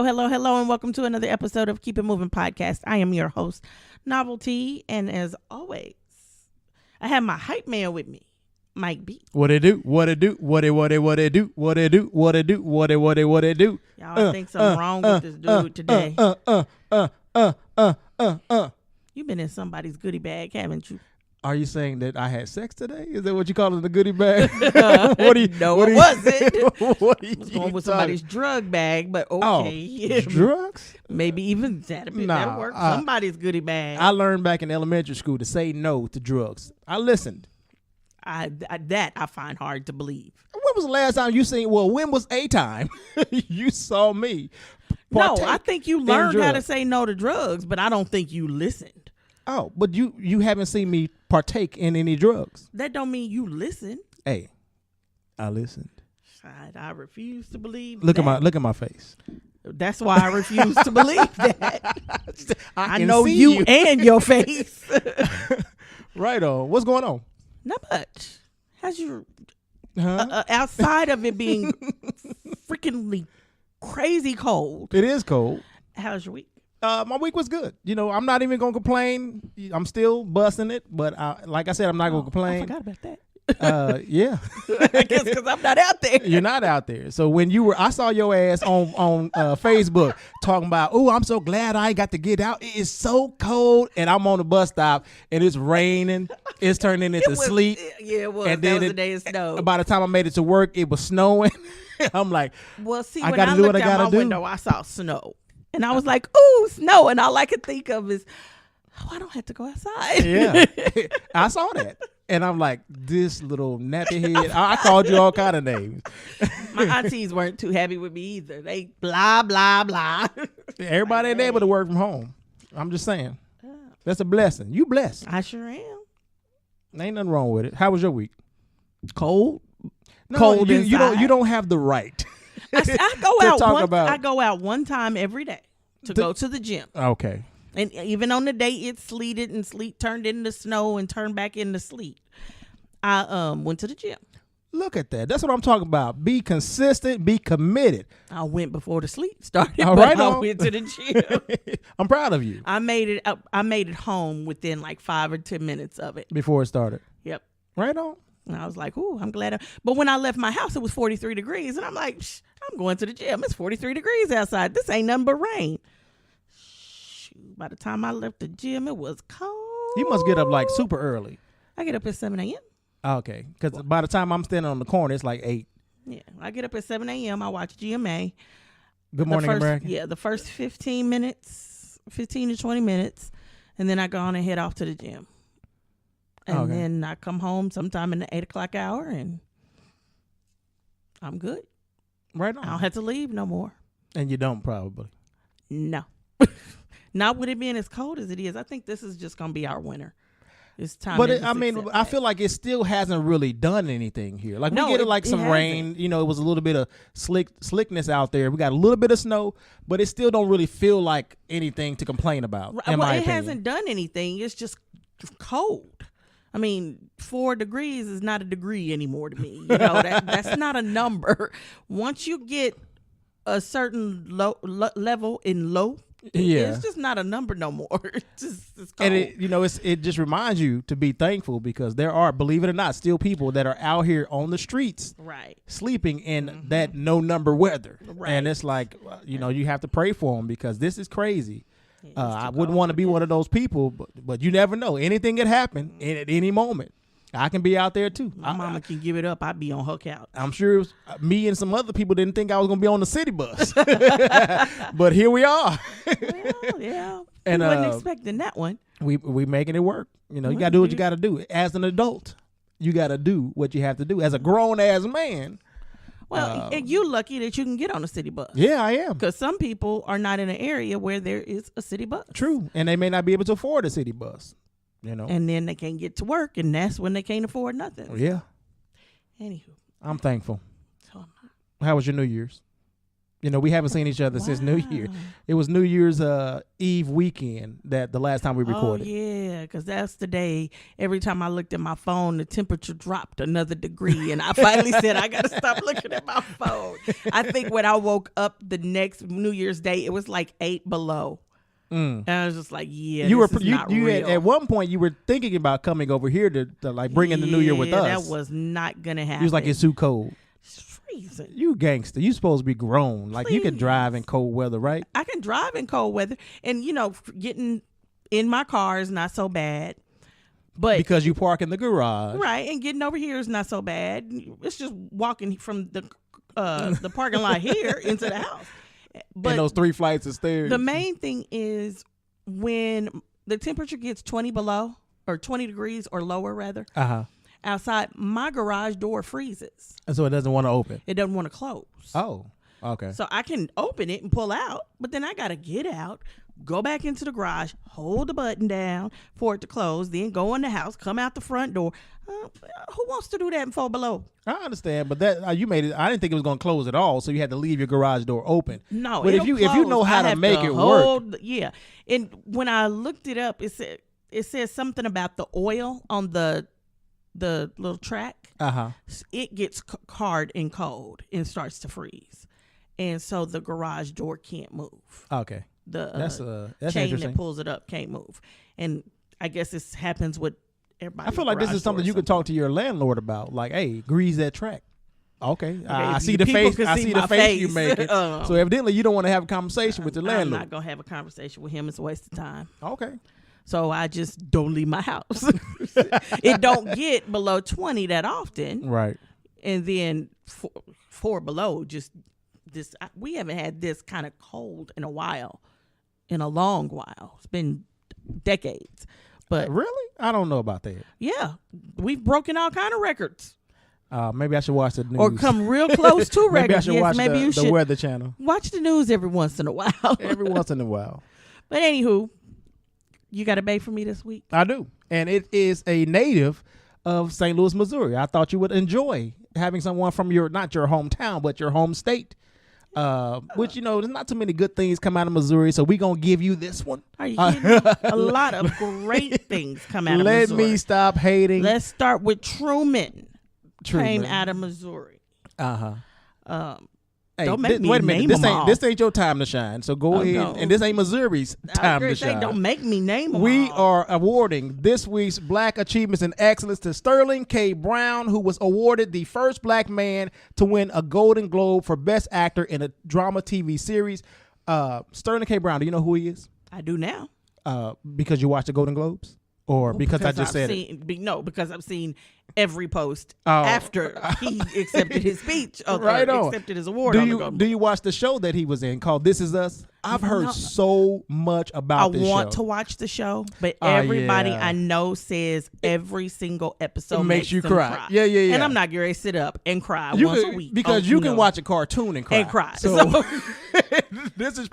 Hello, hello, hello, and welcome to another episode of Keep It Moving Podcast. I am your host, Novelty, and as always, I have my hype man with me, Mike B. What it do? What it do? What it do? What it do? What it do? What it do? Y'all think something wrong with this dude today. You've been in somebody's goodie bag, haven't you? Are you saying that I had sex today? Is that what you call it, the goodie bag? What do you? No, it wasn't. What are you I was going with somebody's drug bag, but okay. Oh, drugs? Maybe even that'll work. Somebody's goodie bag. I learned back in elementary school to say no to drugs. I listened. That I find hard to believe. When was the last time you seen? Well, when was a time you saw me? No, I think you learned how to say no to drugs, but I don't think you listened. Oh, but you haven't seen me partake in any drugs. That don't mean you listened. Hey, I listened. I refuse to believe. Look at my face. That's why I refuse to believe that. I know see you and your face. Right on. What's going on? Not much. How's your outside of it being freakingly crazy cold? It is cold. How's your week? My week was good. You know, I'm not even gonna complain. I'm still busting it, but like I said, I'm not gonna complain. I forgot about that. Yeah. I guess because I'm not out there. You're not out there. So when I saw your ass on Facebook talking about, oh, I'm so glad I got to get out. It is so cold, and I'm on the bus stop, and it's raining. It's turning into sleet. Yeah, it was. And that was the day of snow. By the time I made it to work, it was snowing. I'm like, well, see, I when gotta I do what looked I out gotta my do. window, I saw snow, and I was like, "Ooh, snow!" And all I could think of is, "Oh, I don't have to go outside." Yeah, I saw that. And I'm like, this little nappy head. I called you all kind of names. My aunties weren't too happy with me either. They blah, blah, blah. Everybody ain't able to work from home. I'm just saying. That's a blessing. You blessed. I sure am. Ain't nothing wrong with it. How was your week? Cold. No, Cold you inside. don't have the right. I go out one time every day to go to the gym. Okay. And even on the day it sleeted and sleet turned into snow and turned back into sleet, I went to the gym. Look at that. That's what I'm talking about. Be consistent. Be committed. I went before the sleet started, All but right, I went to the gym. I'm proud of you. I made it home within like 5 or 10 minutes of it. Before it started. Yep. Right on. And I was like, ooh, I'm glad. But when I left my house, it was 43 degrees. And I'm like, I'm going to the gym. It's 43 degrees outside. This ain't nothing but rain. By the time I left the gym, it was cold. You must get up like super early. I get up at 7 a.m. Okay. Because by the time I'm standing on the corner, it's like 8. Yeah. I get up at 7 a.m. I watch GMA. Good Morning America. Yeah. The first 15 to 20 minutes. And then I go on and head off to the gym. And then I come home sometime in the 8 o'clock hour and I'm good. Right on. I don't have to leave no more. And you don't probably. No. Not with it being as cold as it is. I think this is just going to be our winter. It's time. But I feel like it still hasn't really done anything here. Like we get some rain. You know, it was a little bit of slickness out there. We got a little bit of snow, but it still don't really feel like anything to complain about. Right. Well, it hasn't done anything. It's just cold. I mean, 4 degrees is not a degree anymore to me. You know, that's not a number. Once you get a certain level in low, it's just not a number no more. It's cold. And it just reminds you to be thankful because there are, believe it or not, still people that are out here on the streets, right, sleeping in that no number weather. Right. And it's like, you have to pray for them because this is crazy. I wouldn't want to be one of those people, but you never know. Anything could happen at any moment. I can be out there too. My mama can give it up. I'd be on her couch. I'm sure me and some other people didn't think I was going to be on the city bus. But here we are. Well, yeah. And wasn't expecting that one. We making it work. You got to do what you got to do. As an adult, you got to do what you have to do. As a grown-ass man. Well, you lucky that you can get on a city bus. Yeah, I am. Because some people are not in an area where there is a city bus. True. And they may not be able to afford a city bus. And then they can't get to work, and that's when they can't afford nothing. Yeah. Anywho. I'm thankful. So am I. How was your New Year's? You know, we haven't seen each other since New Year. It was New Year's Eve weekend that the last time we recorded. Oh, yeah, because that's the day every time I looked at my phone, the temperature dropped another degree. And I finally said, I got to stop looking at my phone. I think when I woke up the next New Year's Day, it was like 8 below. And I was just like, yeah, you this is not real. At one point you were thinking about coming over here to like bring in the New Year with us. That was not going to happen. You was like, it's too cold. Freezing. You gangster. You supposed to be grown. Like, you can drive in cold weather, right? I can drive in cold weather. And, you know, getting in my car is not so bad. But because you park in the garage. Right. And getting over here is not so bad. It's just walking from the parking lot here into the house. But and those 3 flights of stairs. The main thing is when the temperature gets 20 below or 20 degrees or lower, rather. Outside, my garage door freezes. And so it doesn't want to open. It doesn't want to close. Oh, okay. So I can open it and pull out, but then I got to get out, go back into the garage, hold the button down for it to close, then go in the house, come out the front door. Who wants to do that in 4 below? I understand, but that you made it. I didn't think it was going to close at all, so you had to leave your garage door open. No, but if you know how to make it work, yeah. And when I looked it up, it says something about the oil on the little track. It gets hard and cold and starts to freeze, and so the garage door can't move. Okay, that's chain that pulls it up can't move, and I guess this happens with everybody. I feel like this is something you could talk to your landlord about. Like, hey, grease that track. Okay. I see the face. I see the face you making. So evidently, you don't want to have a conversation with the landlord. I'm not gonna have a conversation with him. It's a waste of time. Okay. So I just don't leave my house. It don't get below 20 that often. Right. And then 4 below, just this. We haven't had this kind of cold in a long while. It's been decades. But really? I don't know about that. Yeah. We've broken all kind of records. Maybe I should watch the news. Or come real close to records. Maybe I should watch the Weather Channel. Watch the news every once in a while. Every once in a while. But anywho, you got a bae for me this week? I do. And it is a native of St. Louis, Missouri. I thought you would enjoy having someone from not your hometown, but your home state. Which, there's not too many good things come out of Missouri, so we're going to give you this one. Are you kidding? A lot of great things come out of Missouri. Let me stop hating. Let's start with Truman. Came out of Missouri. Hey, don't make me wait a minute. name them all. This ain't your time to shine. So go ahead. No. And this ain't Missouri's time to shine. Don't make me name them We all. are awarding this week's Black Achievements in Excellence to Sterling K. Brown, who was awarded the first black man to win a Golden Globe for Best Actor in a drama TV series. Sterling K. Brown, do you know who he is? I do now. Because you watched the Golden Globes? Or because I just said it? No, because I've seen every post after he accepted his speech. Right on. Accepted his award. Do you watch the show that he was in called This Is Us? I've heard so much about this show. I want to watch the show, but everybody I know says every single episode makes you cry. Yeah. And I'm not going to sit up and cry once a week. Because you can watch a cartoon and cry. And cry. So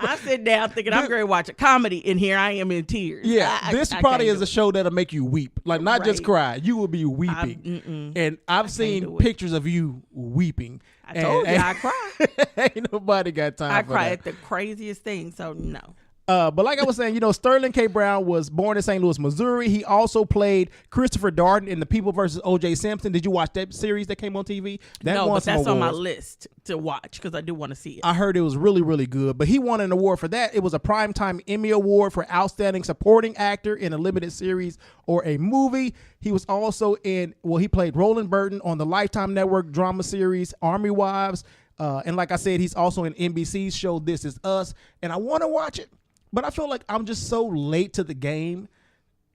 I sit down thinking I'm going to watch a comedy, and here I am in tears. Yeah, this probably is a show that'll make you weep. Like, not just cry. You will be weeping. And I've seen pictures of you weeping. I told you I cry. Ain't nobody got time for that. I cry at the craziest thing, so no. But like I was saying, Sterling K. Brown was born in St. Louis, Missouri. He also played Christopher Darden in The People vs. O.J. Simpson. Did you watch that series that came on TV? No, but that's on my list to watch because I do want to see it. I heard it was really, really good. But he won an award for that. It was a Primetime Emmy Award for Outstanding Supporting Actor in a Limited Series or a Movie. He was also he played Roland Burton on the Lifetime Network drama series Army Wives. And like I said, he's also in NBC's show This Is Us. And I want to watch it. But I feel like I'm just so late to the game,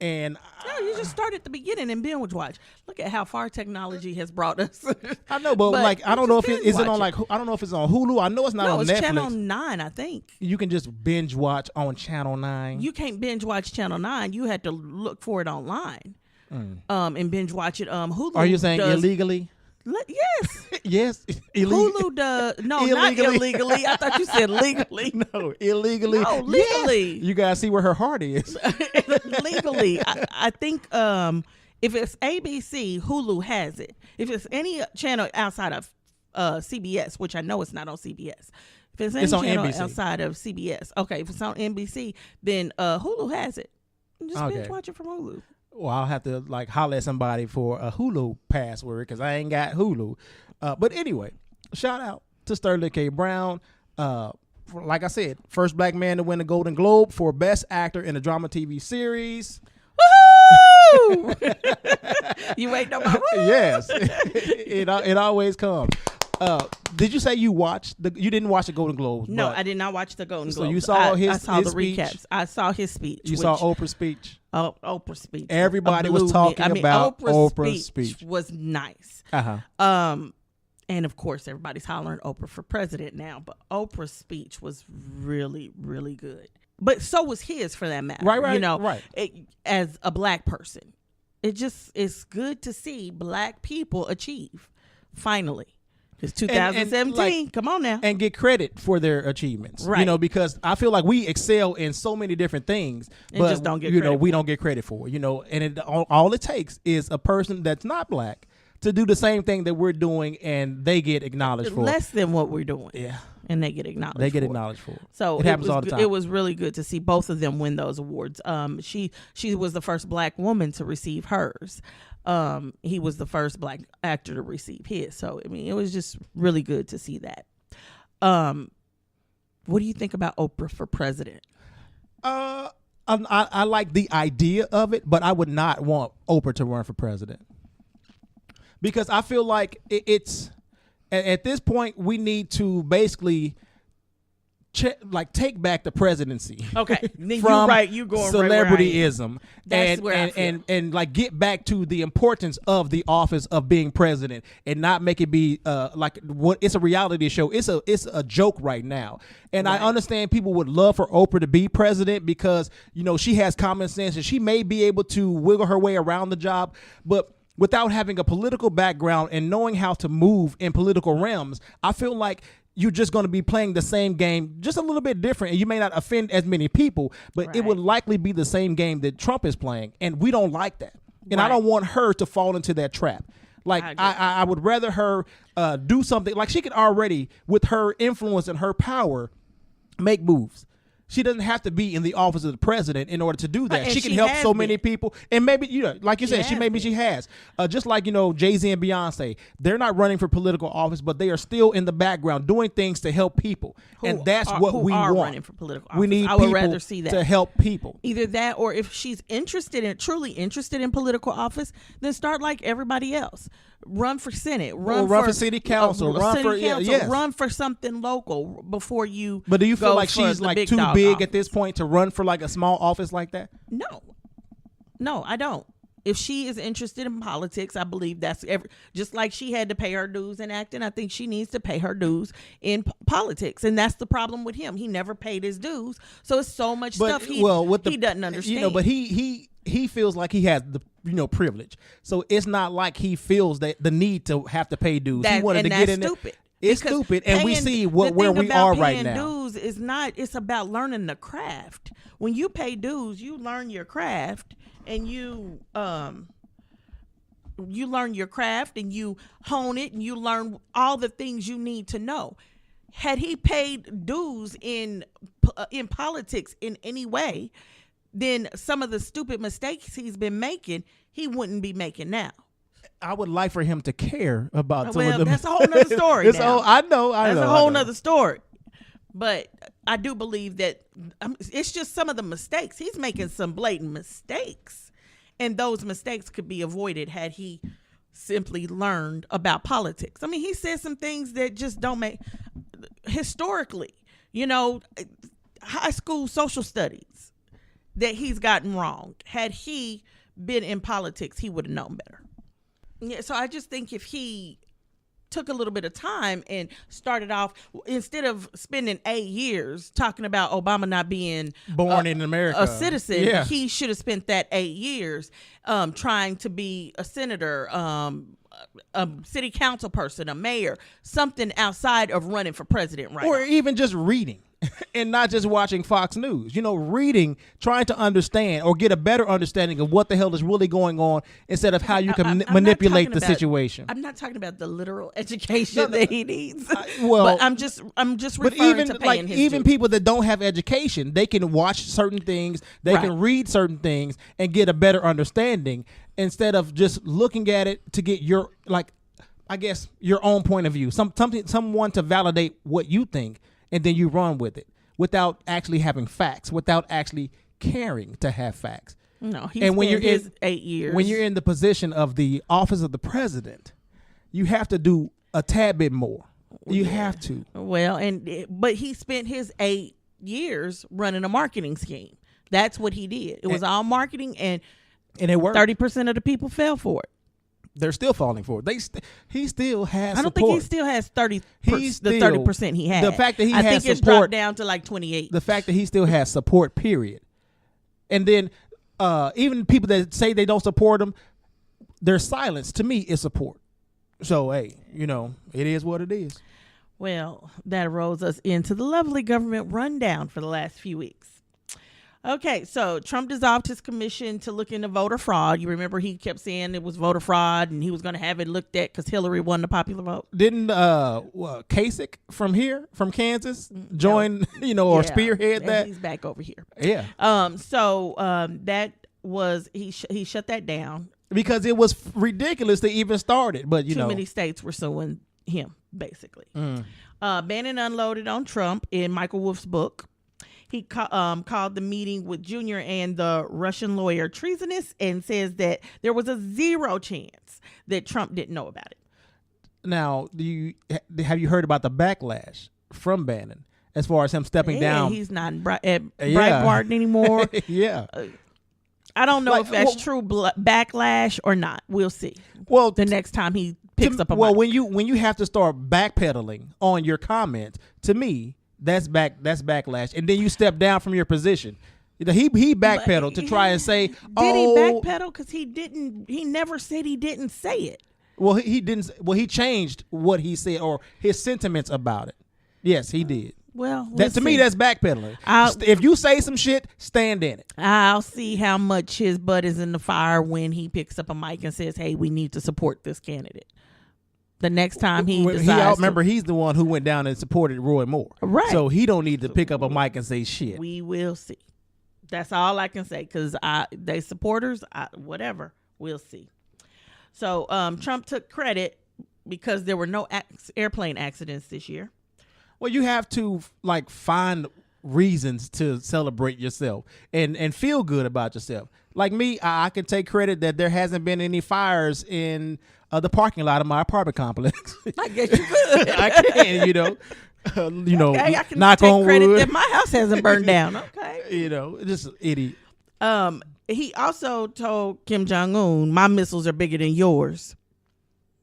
and you just start at the beginning and binge watch. Look at how far technology has brought us. I know, but like I don't know if it is it on I don't know if it's on Hulu. I know it's not on Netflix. Channel 9, I think. You can just binge watch on Channel 9. You can't binge watch Channel 9. You had to look for it online, and binge watch it. Hulu. Are you saying illegally? Yes. Yes. Hulu does. No, not illegally. I thought you said legally. No, illegally. No, legally. Yes. You guys see where her heart is. Legally. I think if it's ABC, Hulu has it. If it's any channel outside of CBS, which I know it's not on CBS, If it's any on channel NBC. outside of CBS. Okay, if it's on NBC, then Hulu has it. Just binge watch it from Hulu. Well, I'll have to like holler at somebody for a Hulu password because I ain't got Hulu. But anyway, shout out to Sterling K. Brown. Like I said, first black man to win the Golden Globe for Best Actor in a Drama TV Series. Woo! You waiting on my woo? Yes, it always comes. Did you say you didn't watch the Golden Globes? No, I did not watch the Golden Globes. So you saw I saw the speech? recaps. I saw his speech. You saw Oprah's speech? Oprah's speech. Everybody was talking about Oprah's speech. Was nice. And of course, everybody's hollering Oprah for president now. But Oprah's speech was really, really good. But so was his, for that matter. Right. You know, right. As a black person, it's good to see black people achieve. Finally. It's 2017. Come on now. And get credit for their achievements. Right. You know, because I feel like we excel in so many different things, but just don't get we don't get credit for it. You know, and all it takes is a person that's not black to do the same thing that we're doing, and they get acknowledged for less than what we're doing. Yeah. And they get acknowledged. For it. So it happens all the time. It was really good to see both of them win those awards. She was the first black woman to receive hers. He was the first black actor to receive his. So I mean, it was just really good to see that. What do you think about Oprah for president? I like the idea of it, but I would not want Oprah to run for president because I feel like it's. At this point, we need to basically take back the presidency. Okay, from you're right. You going celebrityism, That's where I feel. and like get back to the importance of the office of being president, and not make it be like what it's a reality show. It's a joke right now, and I understand people would love for Oprah to be president because she has common sense and she may be able to wiggle her way around the job, but without having a political background and knowing how to move in political realms, I feel like you're just going to be playing the same game, just a little bit different, and you may not offend as many people, but it would likely be the same game that Trump is playing, and we don't like that. And I don't want her to fall into that trap. Like, I would rather her do something, like she could already, with her influence and her power, make moves. She doesn't have to be in the office of the president in order to do that. She can help so many people. And maybe, like you said, she has. Just like, Jay-Z and Beyonce, they're not running for political office, but they are still in the background doing things to help people. And that's what we want. Running for political office. We need I would people rather see that. to help people. Either that, or if she's truly interested in political office, then start like everybody else. Run for Senate. Run for city council. Run for something local before you. But do you feel like she's like too big at this point to run for like a small office like that? No, I don't. If she is interested in politics, I believe that's just like she had to pay her dues in acting. I think she needs to pay her dues in politics, and that's the problem with him. He never paid his dues, so it's so much stuff he doesn't understand. But he feels like he has the privilege, so it's not like he feels that the need to have to pay dues. He wanted to get in stupid. There. It's stupid, and we see where we are right now. Dues is not. It's about learning the craft. When you pay dues, you learn your craft, and you learn your craft, and you hone it, and you learn all the things you need to know. Had he paid dues in politics in any way, then some of the stupid mistakes he's been making, he wouldn't be making now. I would like for him to care about some of them. That's a whole nother story. I know. That's a whole nother story. But I do believe that it's just some of the mistakes. He's making some blatant mistakes. And those mistakes could be avoided had he simply learned about politics. I mean, he said some things that just don't make... Historically, high school social studies that he's gotten wrong. Had he been in politics, he would have known better. Yeah, so I just think if he took a little bit of time and started off, instead of spending 8 years talking about Obama not being born in America, a citizen, he should have spent that 8 years trying to be a senator, a city council person, a mayor, something outside of running for president, right? Or even just reading and not just watching Fox News. Reading, trying to understand or get a better understanding of what the hell is really going on instead of how you can manipulate the situation. I'm not talking about the literal education that he needs. But I'm just referring to paying his even due. people that don't have education, they can watch certain things, they can read certain things, and get a better understanding instead of just looking at it to get your your own point of view, someone to validate what you think, and then you run with it without actually having facts, without actually caring to have facts. No, when you're his 8 years. When you're in the position of the office of the president, you have to do a tad bit more. You have to. Well, but he spent his 8 years running a marketing scheme. That's what he did. It was all marketing, and it worked. 30% of the people fell for it. They're still falling for it. He still has. I don't support. think he still has 30. The 30% he had. The fact that he has I think support, it's dropped down to like 28. The fact that he still has support. Period. And then even people that say they don't support him, their silence to me is support. So hey, it is what it is. Well, that rolls us into the lovely government rundown for the last few weeks. Okay, so Trump dissolved his commission to look into voter fraud. You remember he kept saying it was voter fraud and he was going to have it looked at because Hillary won the popular vote. Didn't Kasich from Kansas join, or spearhead that? He's back over here. Yeah. That was, he shut that down. Because it was ridiculous to even start it, but too many states were suing him, basically. Bannon unloaded on Trump in Michael Wolff's book. He called the meeting with Junior and the Russian lawyer treasonous and says that there was a 0 chance that Trump didn't know about it. Now, have you heard about the backlash from Bannon as far as him stepping down? He's not at Breitbart anymore. Yeah. I don't know if that's true backlash or not. We'll see. Well, the next time he picks up a mic. when you have to start backpedaling on your comments, to me, that's backlash, and then you step down from your position. He backpedaled to try and say, did he backpedal? Because he never said he didn't say it. Well, he didn't. Well, he changed what he said or his sentiments about it. Yes, he did. Well, to me, that's backpedaling. If you say some shit, stand in it. I'll see how much his butt is in the fire when he picks up a mic and says, "Hey, we need to support this candidate." The next time he decides, remember, he's the one who went down and supported Roy Moore. Right. So he don't need to pick up a mic and say shit. We will see. That's all I can say, because they supporters, whatever, we'll see. So Trump took credit because there were no airplane accidents this year. Well, you have to find reasons to celebrate yourself and feel good about yourself. Like me, I can take credit that there hasn't been any fires in the parking lot of my apartment complex. I guess you could. I can, okay, I can knock take on credit wood. that my house hasn't burned down. Okay. Just an idiot. He also told Kim Jong-un, "My missiles are bigger than yours."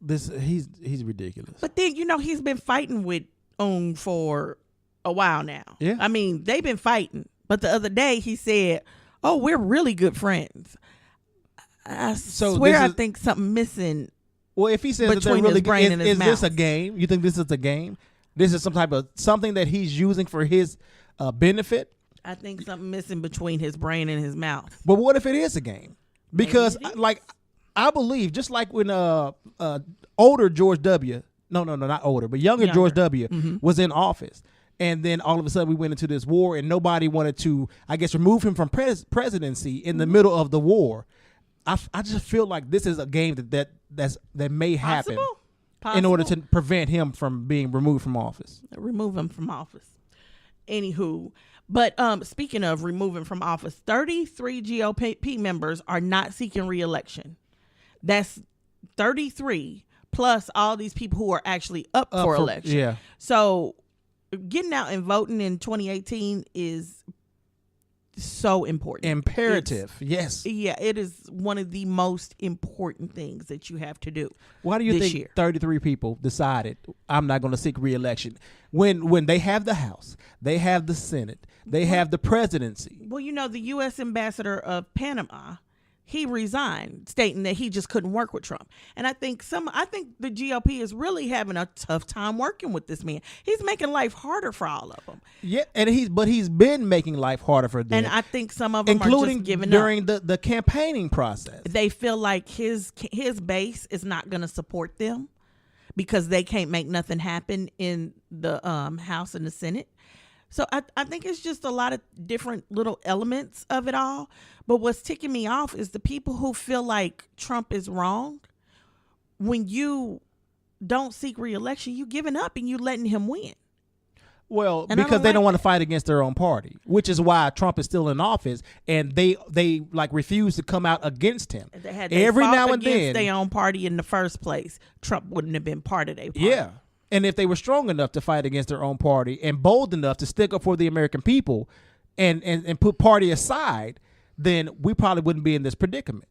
He's ridiculous. But then, he's been fighting with Un for a while now. Yeah. I mean, they've been fighting. But the other day he said, "Oh, we're really good friends." I swear I think something missing. Well, if he says that they're really good, is this a game? You think this is a game? This is some type of something that he's using for his benefit? I think something missing between his brain and his mouth. But what if it is a game? Because I believe, just like when older George W. No, not older, but younger. George W. Was in office. And then all of a sudden we went into this war and nobody wanted to, I guess, remove him from presidency in the middle of the war. I just feel like this is a game that may happen in order to prevent him from being removed from office. Remove him from office. Anywho, but speaking of removing from office, 33 GOP members are not seeking re-election. That's 33 plus all these people who are actually up for election. Yeah. So getting out and voting in 2018 is so important. Imperative. Yes. Yeah, it is one of the most important things that you have to do. Why do you think 33 people decided I'm not going to seek re-election when they have the House, they have the Senate, they have the presidency? Well, the U.S. ambassador of Panama, he resigned, stating that he just couldn't work with Trump. And I think the GOP is really having a tough time working with this man. He's making life harder for all of them. Yeah, and he's been making life harder for them. And I think some of them including are just giving during up. the campaigning process. They feel like his base is not going to support them because they can't make nothing happen in the House and the Senate. So I think it's just a lot of different little elements of it all. But what's ticking me off is the people who feel like Trump is wrong. When you don't seek re-election, you giving up and you letting him win. Well, because they don't want to fight against their own party, which is why Trump is still in office, and they like refuse to come out against him. Every now and then, their own party in the first place, Trump wouldn't have been part of their party. Yeah. And if they were strong enough to fight against their own party and bold enough to stick up for the American people and put party aside, then we probably wouldn't be in this predicament.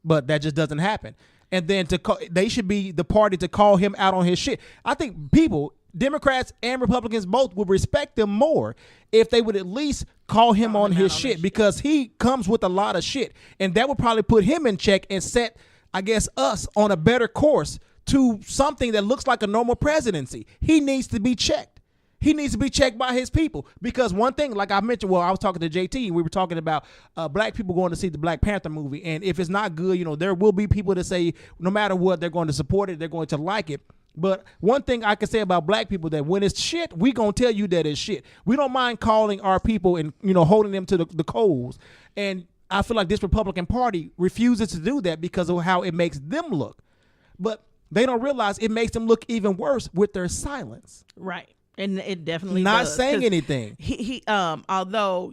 But that just doesn't happen. And then they should be the party to call him out on his shit. I think people, Democrats and Republicans both, would respect them more if they would at least call him on his shit, because he comes with a lot of shit. And that would probably put him in check and set, I guess, us on a better course to something that looks like a normal presidency. He needs to be checked. He needs to be checked by his people, because one thing, like I mentioned, I was talking to JT, we were talking about black people going to see the Black Panther movie, and if it's not good, there will be people that say no matter what, they're going to support it, they're going to like it. But one thing I can say about black people, that when it's shit, we gonna tell you that it's shit. We don't mind calling our people and holding them to the coals. And I feel like this Republican Party refuses to do that because of how it makes them look. But they don't realize it makes them look even worse with their silence. Right. And it definitely not does, saying anything. He although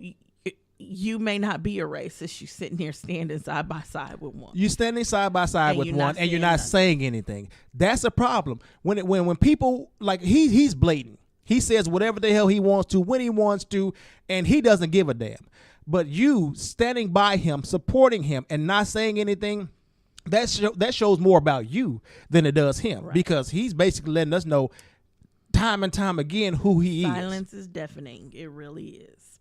you may not be a racist, you sitting here standing side by side with one. You standing side by side with one, and you're not saying anything. That's a problem. When people, like, he's blatant. He says whatever the hell he wants to when he wants to, and he doesn't give a damn. But you standing by him, supporting him, and not saying anything, that shows more about you than it does him, right? Because he's basically letting us know time and time again who he is. Silence is deafening. It really is.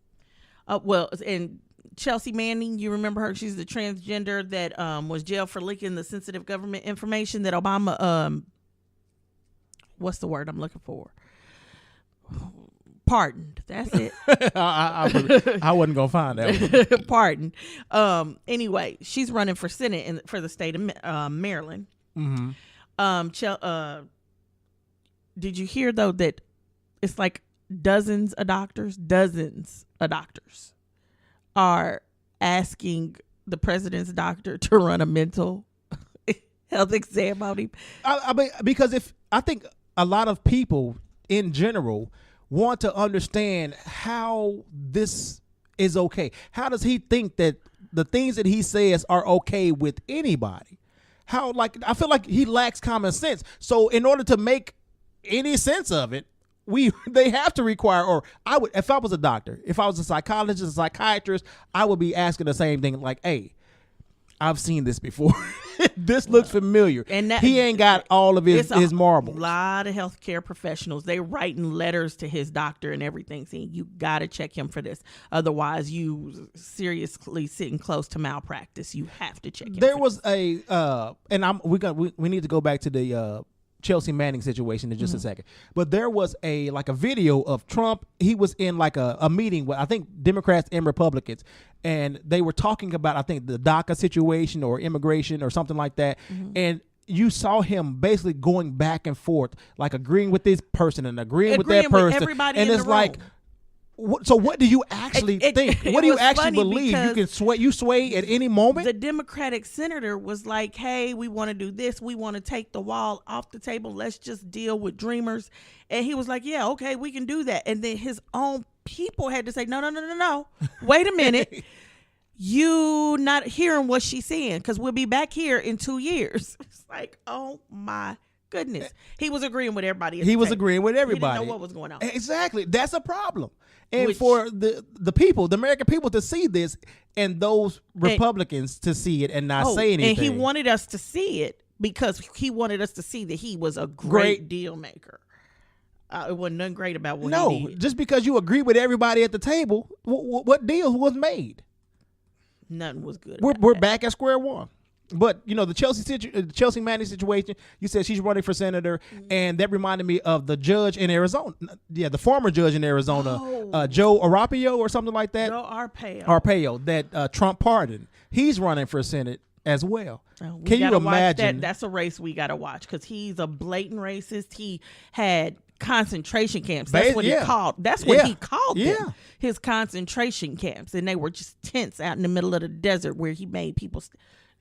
Well, and Chelsea Manning, you remember her? She's the transgender that was jailed for leaking the sensitive government information that Obama, what's the word I'm looking for? Pardoned. That's it. I wasn't going to find that one. Pardoned. Anyway, she's running for Senate for the state of Maryland. Mm-hmm. Did you hear, though, that it's like dozens of doctors are asking the president's doctor to run a mental health exam on him? I mean, because I think a lot of people in general want to understand how this is okay. How does he think that the things that he says are okay with anybody? I feel like he lacks common sense. So in order to make any sense of it, they have to require, or I would, if I was a doctor, if I was a psychologist, a psychiatrist, I would be asking the same thing, like, hey, I've seen this before. This looks familiar. And he ain't got all of his marbles. A lot of healthcare professionals, they writing letters to his doctor and everything saying, you got to check him for this. Otherwise, you seriously sitting close to malpractice. You have to check him. There was we need to go back to the Chelsea Manning situation in just a second. But there was a video of Trump. He was in like a meeting with, I think, Democrats and Republicans, and they were talking about, I think, the DACA situation or immigration or something like that. Mm-hmm. And you saw him basically going back and forth, like agreeing with this person and agreeing with that person. Everybody and in it's the like, so what do you actually think? What do you actually believe? You can sway at any moment? The Democratic senator was like, hey, we want to do this. We want to take the wall off the table. Let's just deal with dreamers. And he was like, yeah, okay, we can do that. And then his own people had to say, no. Wait a minute. You not hearing what she's saying, because we'll be back here in 2 years. It's like, oh my goodness. He was agreeing with everybody. He was agreeing with everybody. He didn't know what was going on. Exactly. That's a problem. And for the people, the American people, to see this, and those Republicans to see it and not say anything. And he wanted us to see it because he wanted us to see that he was a great deal maker. It wasn't nothing great about what he did. Just because you agree with everybody at the table, what deal was made? Nothing was good. We're back at square one. But the Chelsea Manning situation. You said she's running for senator, and that reminded me of the judge in Arizona. Yeah, the former judge in Arizona, Joe Arpaio or something like that. Joe Arpaio. Arpaio that Trump pardoned. He's running for Senate as well. Can you imagine? That's a race we got to watch because he's a blatant racist. He had concentration camps. That's what he called. That's what he called them. His concentration camps, and they were just tents out in the middle of the desert where he made people.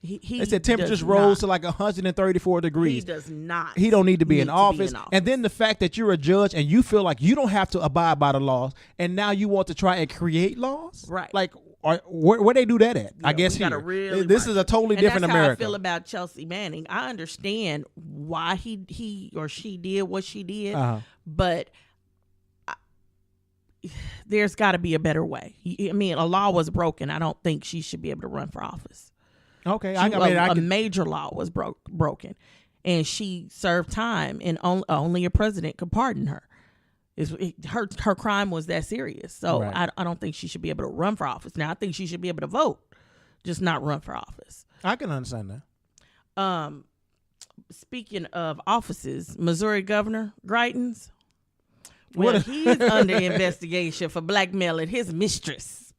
They said temperatures rose to like 134 degrees. He does not. He don't need to be in office. And then the fact that you're a judge and you feel like you don't have to abide by the laws, and now you want to try and create laws, right? Like, where they do that at? I guess here. This is a totally different America. That's how I feel about Chelsea Manning. I understand why he or she did what she did, but there's got to be a better way. I mean, a law was broken. I don't think she should be able to run for office. Okay, a major law was broken, and she served time, and only a president could pardon her. Her crime was that serious, so right. I don't think she should be able to run for office. Now, I think she should be able to vote, just not run for office. I can understand that. Speaking of offices, Missouri Governor Greitens, he's under investigation for blackmailing his mistress.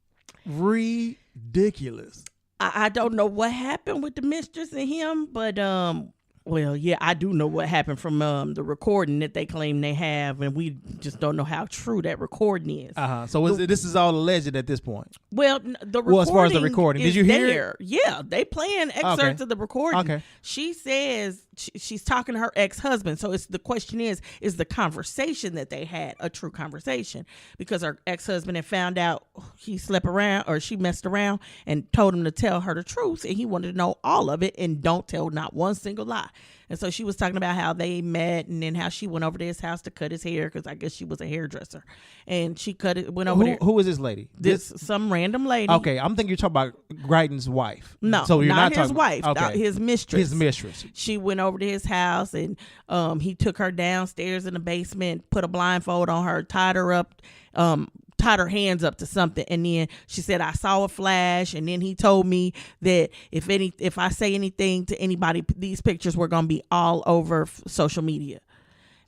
Ridiculous. I don't know what happened with the mistress and him, but I do know what happened from the recording that they claim they have, and we just don't know how true that recording is. So this is all alleged at this point. Well, the recording. As far as the recording, did you hear it? Yeah, they playing excerpts of the recording. Okay. She says she's talking to her ex-husband. So the question is the conversation that they had a true conversation? Because her ex-husband had found out he slept around or she messed around and told him to tell her the truth, and he wanted to know all of it and don't tell not one single lie. And so she was talking about how they met and then how she went over to his house to cut his hair because I guess she was a hairdresser. And she went over there. Who is this lady? Some random lady. Okay, I'm thinking you're talking about Greitens' wife. No, so you're not his talking, wife, okay. His mistress. His mistress. She went over to his house and he took her downstairs in the basement, put a blindfold on her, tied her up, tied her hands up to something, and then she said, I saw a flash, and then he told me that if I say anything to anybody, these pictures were going to be all over social media.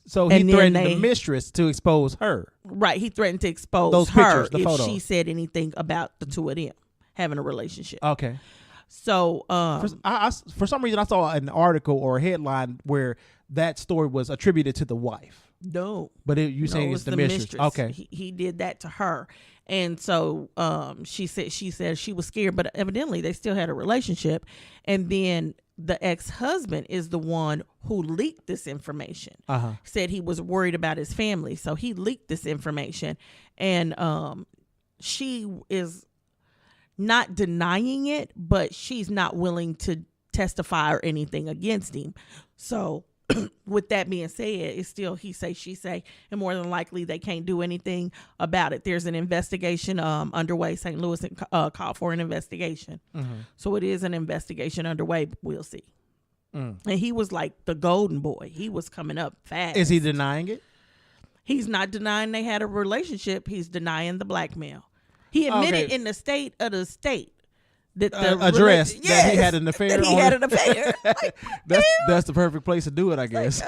So he threatened the mistress to expose her. Right, he threatened to expose those her pictures, the if photos. She said anything about the two of them having a relationship. Okay. So for some reason I saw an article or a headline where that story was attributed to the wife. No, but you saying it's the mistress? Okay, he did that to her, and so she said she was scared, but evidently they still had a relationship, and then the ex-husband is the one who leaked this information. Said he was worried about his family, so he leaked this information, and she is not denying it, but she's not willing to testify or anything against him. So with that being said, it's still he say, she say, and more than likely they can't do anything about it. There's an investigation underway. St. Louis called for an investigation. So it is an investigation underway. We'll see. And he was like the golden boy. He was coming up fast. Is he denying it? He's not denying they had a relationship. He's denying the blackmail. He admitted in the state of the state that the address that he had an affair. That he had an affair. Like, that's the perfect place to do it, I guess.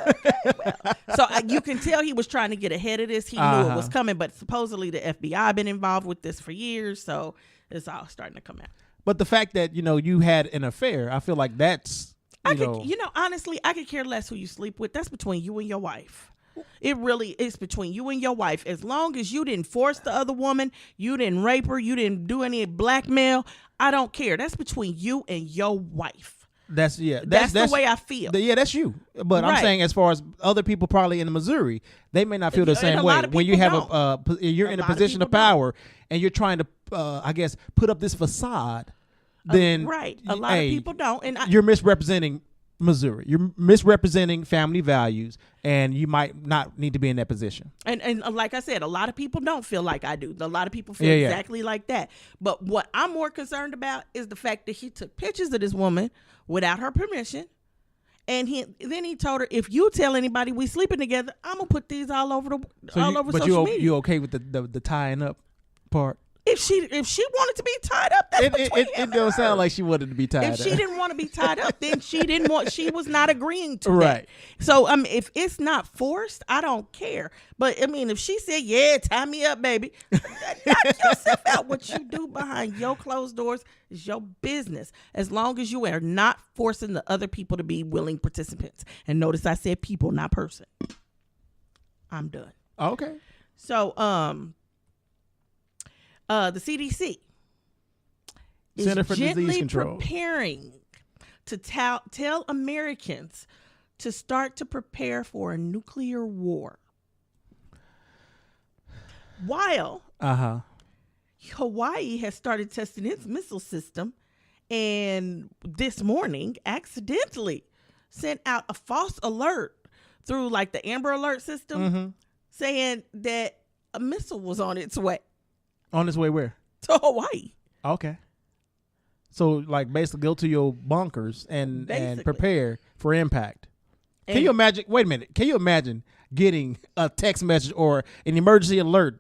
So you can tell he was trying to get ahead of this. He knew it was coming, but supposedly the FBI been involved with this for years, so it's all starting to come out. But the fact that you had an affair, I feel like that's honestly, I could care less who you sleep with. That's between you and your wife. It really is between you and your wife. As long as you didn't force the other woman, you didn't rape her, you didn't do any blackmail, I don't care. That's between you and your wife. That's the way I feel. That's you. But I'm saying as far as other people probably in Missouri, they may not feel the same way. When you have you're in a position of power and you're trying to, I guess, put up this facade, then a lot of people don't. And you're misrepresenting Missouri. You're misrepresenting family values, and you might not need to be in that position. And like I said, a lot of people don't feel like I do. A lot of people feel exactly like that. But what I'm more concerned about is the fact that he took pictures of this woman without her permission, and then he told her, if you tell anybody we sleeping together, I'm gonna put these all over social media. But you okay with the tying up part? If she wanted to be tied up, that's between him it and don't her. sound like she wanted to be tied up. If she didn't want to be tied up, then she was not agreeing to Right. that. So if it's not forced, I don't care. But if she said, "Yeah, tie me up, baby," knock yourself out. What you do behind your closed doors is your business. As long as you are not forcing the other people to be willing participants. And notice I said people, not person. I'm done. Okay. So the CDC is Center for Disease gently Control preparing to tell Americans to start to prepare for a nuclear war. While Hawaii has started testing its missile system, and this morning accidentally sent out a false alert through like the Amber Alert system, saying that a missile was on its way. On its way where? To Hawaii. Okay. So, like, basically go to your bunkers and prepare for impact. Can you imagine? Wait a minute. Can you imagine getting a text message or an emergency alert?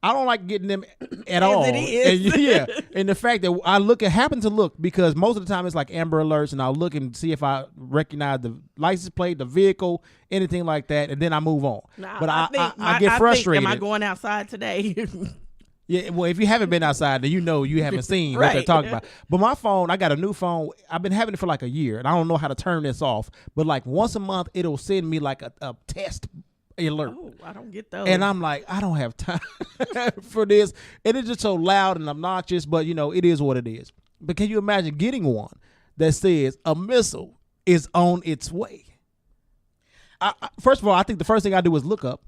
I don't like getting them at all. It is. And, and the fact that I happen to look, because most of the time it's like Amber Alerts, and I'll look and see if I recognize the license plate, the vehicle, anything like that, and then I move on. But I get frustrated. Am I going outside today? Yeah, well, if you haven't been outside, then you haven't seen Right. what they're talking about. But my phone, I got a new phone. I've been having it for like a year, and I don't know how to turn this off. But like once a month, it'll send me like a test alert. Oh, I don't get those. And I'm like, I don't have time for this. And it's just so loud and obnoxious, but it is what it is. But can you imagine getting one that says a missile is on its way? First of all, I think the first thing I do is look up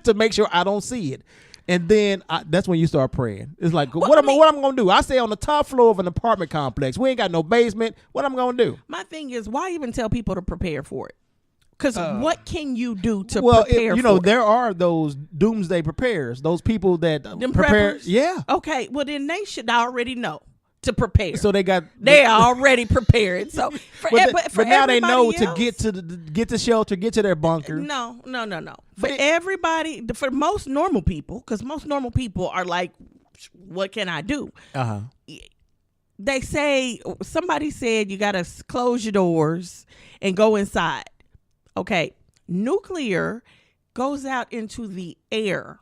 to make sure I don't see it. And then that's when you start praying. It's like, what am I going to do? I stay on the top floor of an apartment complex. We ain't got no basement. What am I going to do? My thing is, why even tell people to prepare for it? Because what can you do to prepare for it? There are those doomsday preparers, those people that prepare. Preppers? Yeah. Okay, well, then they should already know to prepare. So they are already prepared. So, but now they know else, to get to shelter, get to their bunker. No. For most normal people, because most normal people are like, what can I do? They say, somebody said you got to close your doors and go inside. Okay, nuclear goes out into the air.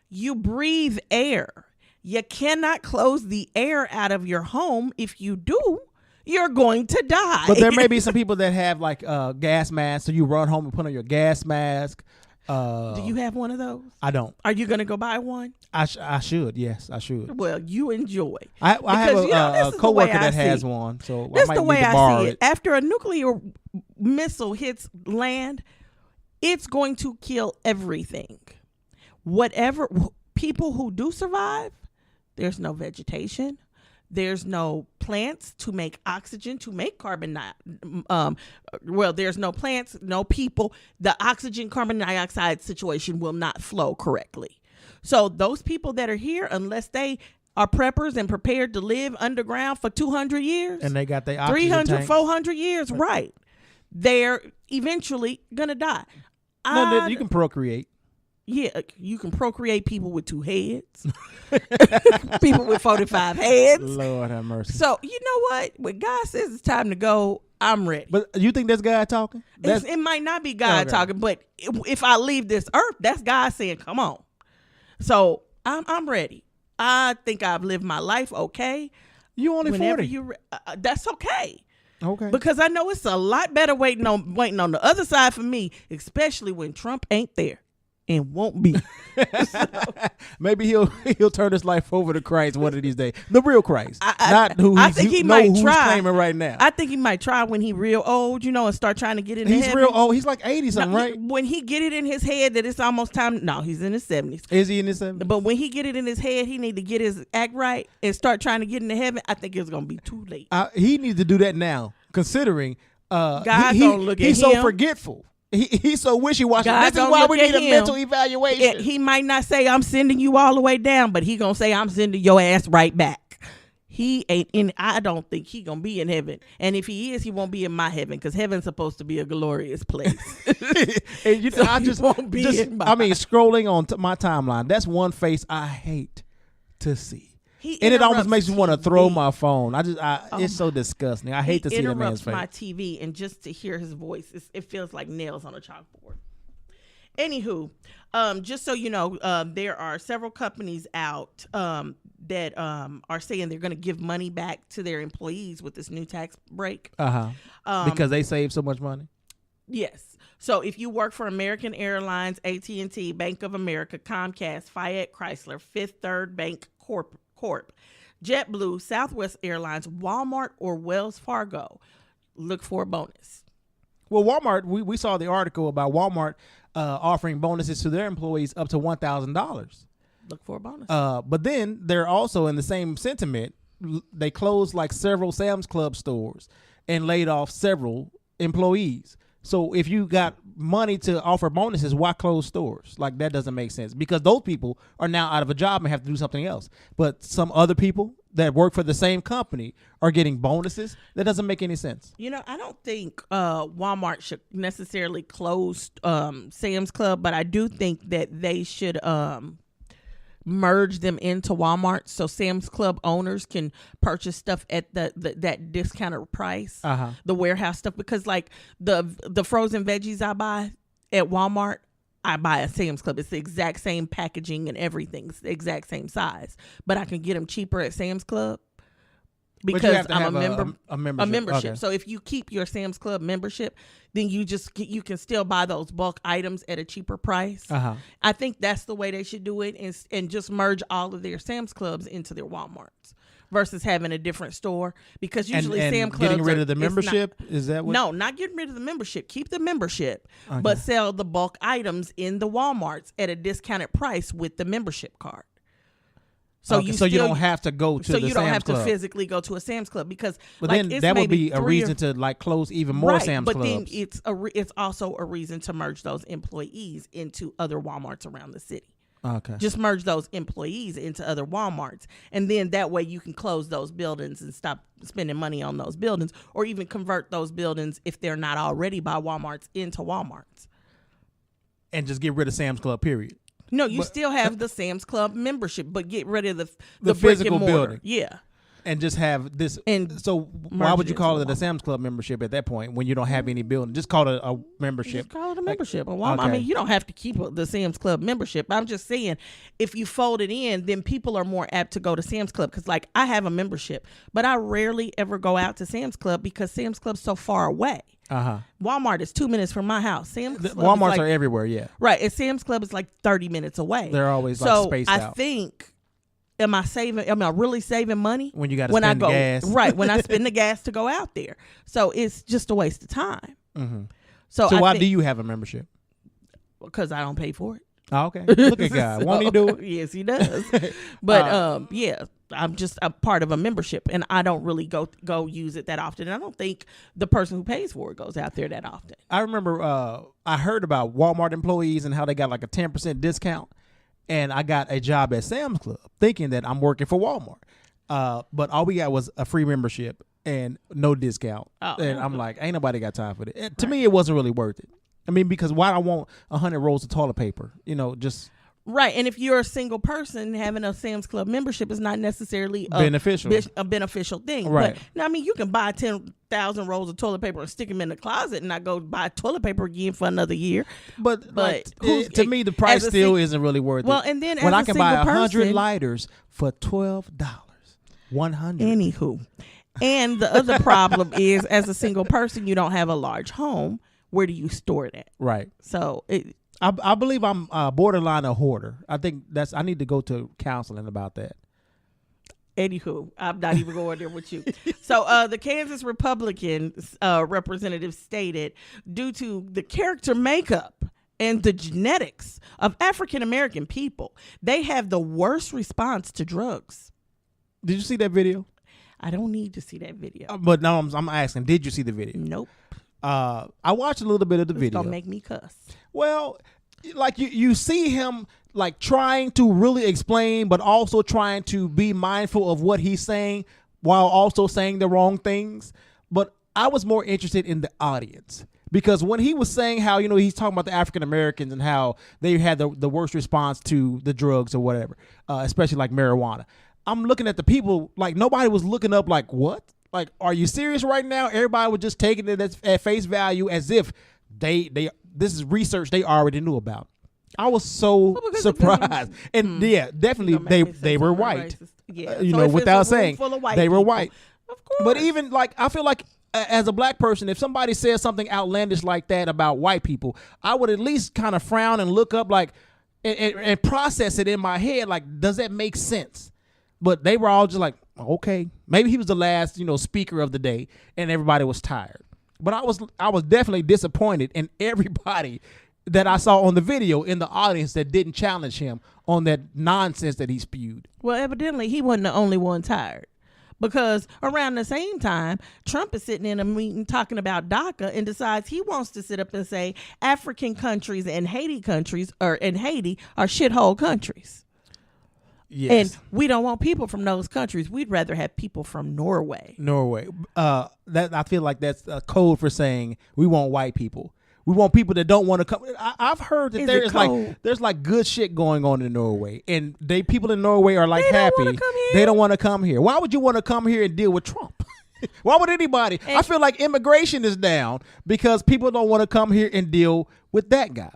You breathe air. You cannot close the air out of your home. If you do, you're going to die. But there may be some people that have like gas masks, so you run home and put on your gas mask. Do you have one of those? I don't. Are you going to go buy one? I should. Yes, I should. Well, you enjoy. I have a coworker that has one, so that's I might the way need to borrow I see it. After a nuclear missile hits land, it's going to kill everything. Whatever people who do survive, there's no vegetation. There's no plants to make oxygen, to make carbon there's no plants, no people. The oxygen carbon dioxide situation will not flow correctly. So those people that are here, unless they are preppers and prepared to live underground for 200 years, and they got their oxygen 300, tanks. 400 years, right? They're eventually gonna die. No, you can procreate. Yeah, you can procreate people with 2 heads, people with 45 heads. Lord have mercy. So you know what? When God says it's time to go, I'm ready. But you think that's God talking? It might not be God talking, but if I leave this earth, that's God saying, "Come on." So I'm ready. I think I've lived my life okay. You only 40. That's okay. Okay. Because I know it's a lot better waiting on the other side for me, especially when Trump ain't there. And won't be. Maybe he'll turn his life over to Christ one of these days. The real Christ, I think he might try. Claiming right now. I think he might try when he real old, and start trying to get in. He's real old. He's like 80 something, right? When he get it in his head that it's almost time. No, he's in his 70s. Is he in his 70s? But when he get it in his head, he need to get his act right and start trying to get into heaven. I think it's gonna be too late. He needs to do that now, considering God don't look at him. He's so forgetful. He's so wishy-washy. This is why we need a mental evaluation. He might not say, I'm sending you all the way down, but he going to say, I'm sending your ass right back. He ain't in. I don't think he going to be in heaven. And if he is, he won't be in my heaven, because heaven's supposed to be a glorious place. And I just won't be scrolling on my timeline, that's one face I hate to see. And it almost makes me want to throw TV. my phone. It's so disgusting. I hate to see that man's He face. interrupts my TV, and just to hear his voice, it feels like nails on a chalkboard. Anywho, just so you know, there are several companies out that are saying they're going to give money back to their employees with this new tax break. Because they save so much money. Yes. So if you work for American Airlines, AT&T, Bank of America, Comcast, Fayette Chrysler, Fifth Third Bank Corp, JetBlue, Southwest Airlines, Walmart, or Wells Fargo, look for a bonus. Well, Walmart, we saw the article about Walmart offering bonuses to their employees up to $1,000. Look for a bonus. But then they're also in the same sentiment. They closed like several Sam's Club stores and laid off several employees. So if you got money to offer bonuses, why close stores? Like, that doesn't make sense, because those people are now out of a job and have to do something else. But some other people that work for the same company are getting bonuses. That doesn't make any sense. You know, I don't think Walmart should necessarily close Sam's Club, but I do think that they should merge them into Walmart so Sam's Club owners can purchase stuff at that discounted price, the warehouse stuff, because like the frozen veggies I buy at Walmart, I buy at Sam's Club. It's the exact same packaging and everything. It's the exact same size, but I can get them cheaper at Sam's Club because I'm a membership. Okay. So if you keep your Sam's Club membership, then you can still buy those bulk items at a cheaper price. I think that's the way they should do it, and just merge all of their Sam's Clubs into their Walmarts versus having a different store, because usually Sam's Clubs getting rid of the membership, is that what? No, not getting rid of the membership. Keep the membership, but sell the bulk items in the Walmarts at a discounted price with the membership card. So you don't have to go to the Sam's Club. So you don't have to physically go to a Sam's Club, because but then that would be a reason to like close even more Sam's Clubs. But then it's also a reason to merge those employees into other Walmarts around the city. Okay. Just merge those employees into other Walmarts, and then that way you can close those buildings and stop spending money on those buildings, or even convert those buildings, if they're not already by Walmarts, into Walmarts. And just get rid of Sam's Club, period. No, you still have the Sam's Club membership, but get rid of the physical building. Yeah. And just have this. And so why would you call it a Sam's Club membership at that point when you don't have any building? Just call it a membership. Just call it a membership. I mean, you don't have to keep the Sam's Club membership. I'm just saying, if you fold it in, then people are more apt to go to Sam's Club. Because, like, I have a membership, but I rarely ever go out to Sam's Club because Sam's Club's so far away. Walmart is 2 minutes from my house. Walmarts are everywhere, yeah. Right. And Sam's Club is like 30 minutes away. They're always like spaced out. So I think, am I really saving money? When you got to spend gas. Right. When I spend the gas to go out there. So it's just a waste of time. So why do you have a membership? Because I don't pay for it. Oh, okay. Look at God. Won't he do it? Yes, he does. But yeah, I'm just a part of a membership, and I don't really go use it that often. And I don't think the person who pays for it goes out there that often. I remember I heard about Walmart employees and how they got like a 10% discount, and I got a job at Sam's Club thinking that I'm working for Walmart. But all we got was a free membership and no discount. And I'm like, ain't nobody got time for it. To me, it wasn't really worth it. I mean, because why I want 100 rolls of toilet paper? You know, just right. And if you're a single person, having a Sam's Club membership is not necessarily a beneficial thing. Right. But I mean, you can buy 10,000 rolls of toilet paper and stick them in the closet and not go buy toilet paper again for another year. But to me, the price still isn't really worth it. Well, and then when I can buy 100 person, lighters for $12, 100. Anywho, and the other problem is, as a single person, you don't have a large home. Where do you store it at? Right. So I believe I'm borderline a hoarder. I think I need to go to counseling about that. Anywho, I'm not even going there with you. So the Kansas Republican representative stated, due to the character makeup and the genetics of African American people, they have the worst response to drugs. Did you see that video? I don't need to see that video. But no, I'm asking, did you see the video? Nope. I watched a little bit of the video. Don't make me cuss. Well, like you see him like trying to really explain, but also trying to be mindful of what he's saying while also saying the wrong things. But I was more interested in the audience, Because when he was saying how, he's talking about the African Americans and how they had the worst response to the drugs or whatever, especially like marijuana. I'm looking at the people like nobody was looking up like, what? Like, are you serious right now? Everybody was just taking it at face value as if this is research they already knew about. I was so surprised. And definitely they were white. Yeah. Without saying they were white. Of course. But even like, I feel like as a black person, if somebody says something outlandish like that about white people, I would at least kind of frown and look up like and process it in my head. Like, does that make sense? But they were all just like, okay, maybe he was the last, speaker of the day and everybody was tired. But I was definitely disappointed in everybody that I saw on the video in the audience that didn't challenge him on that nonsense that he spewed. Well, evidently he wasn't the only one tired. Because around the same time, Trump is sitting in a meeting talking about DACA and decides he wants to sit up and say African countries and Haiti are shithole countries. Yes. And we don't want people from those countries. We'd rather have people from Norway. That I feel like that's a code for saying we want white people. We want people that don't want to come. I've heard that there's like good shit going on in Norway, and people in Norway are like happy. They don't want to come here. Why would you want to come here and deal with Trump? Why would anybody? I feel like immigration is down because people don't want to come here and deal with that guy.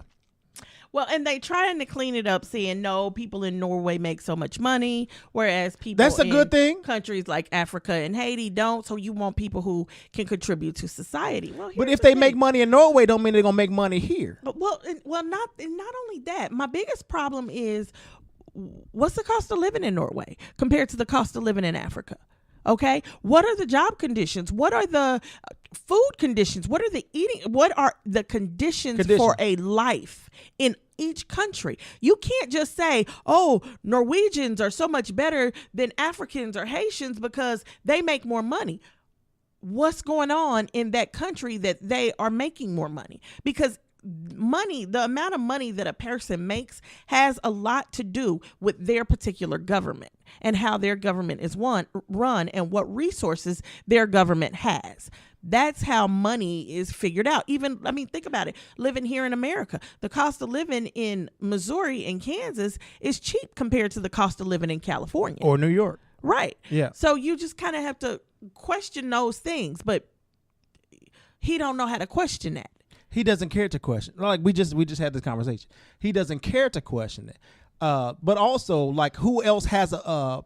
Well, and they trying to clean it up, saying no, people in Norway make so much money, whereas people that's a good thing. Countries like Africa and Haiti don't. So you want people who can contribute to society. Well, but if they make money in Norway, don't mean they're gonna make money here. But not only that. My biggest problem is what's the cost of living in Norway compared to the cost of living in Africa? Okay, what are the job conditions? What are the food conditions? What are the eating? What are the conditions for a life in each country? You can't just say, oh, Norwegians are so much better than Africans or Haitians because they make more money. What's going on in that country that they are making more money? Because the amount of money that a person makes has a lot to do with their particular government and how their government is run and what resources their government has. That's how money is figured out. Think about it. Living here in America, the cost of living in Missouri and Kansas is cheap compared to the cost of living in California or New York. Right. Yeah. So you just kind of have to question those things, but he don't know how to question that. He doesn't care to question. Like we just had this conversation. He doesn't care to question it. But also, like, who else has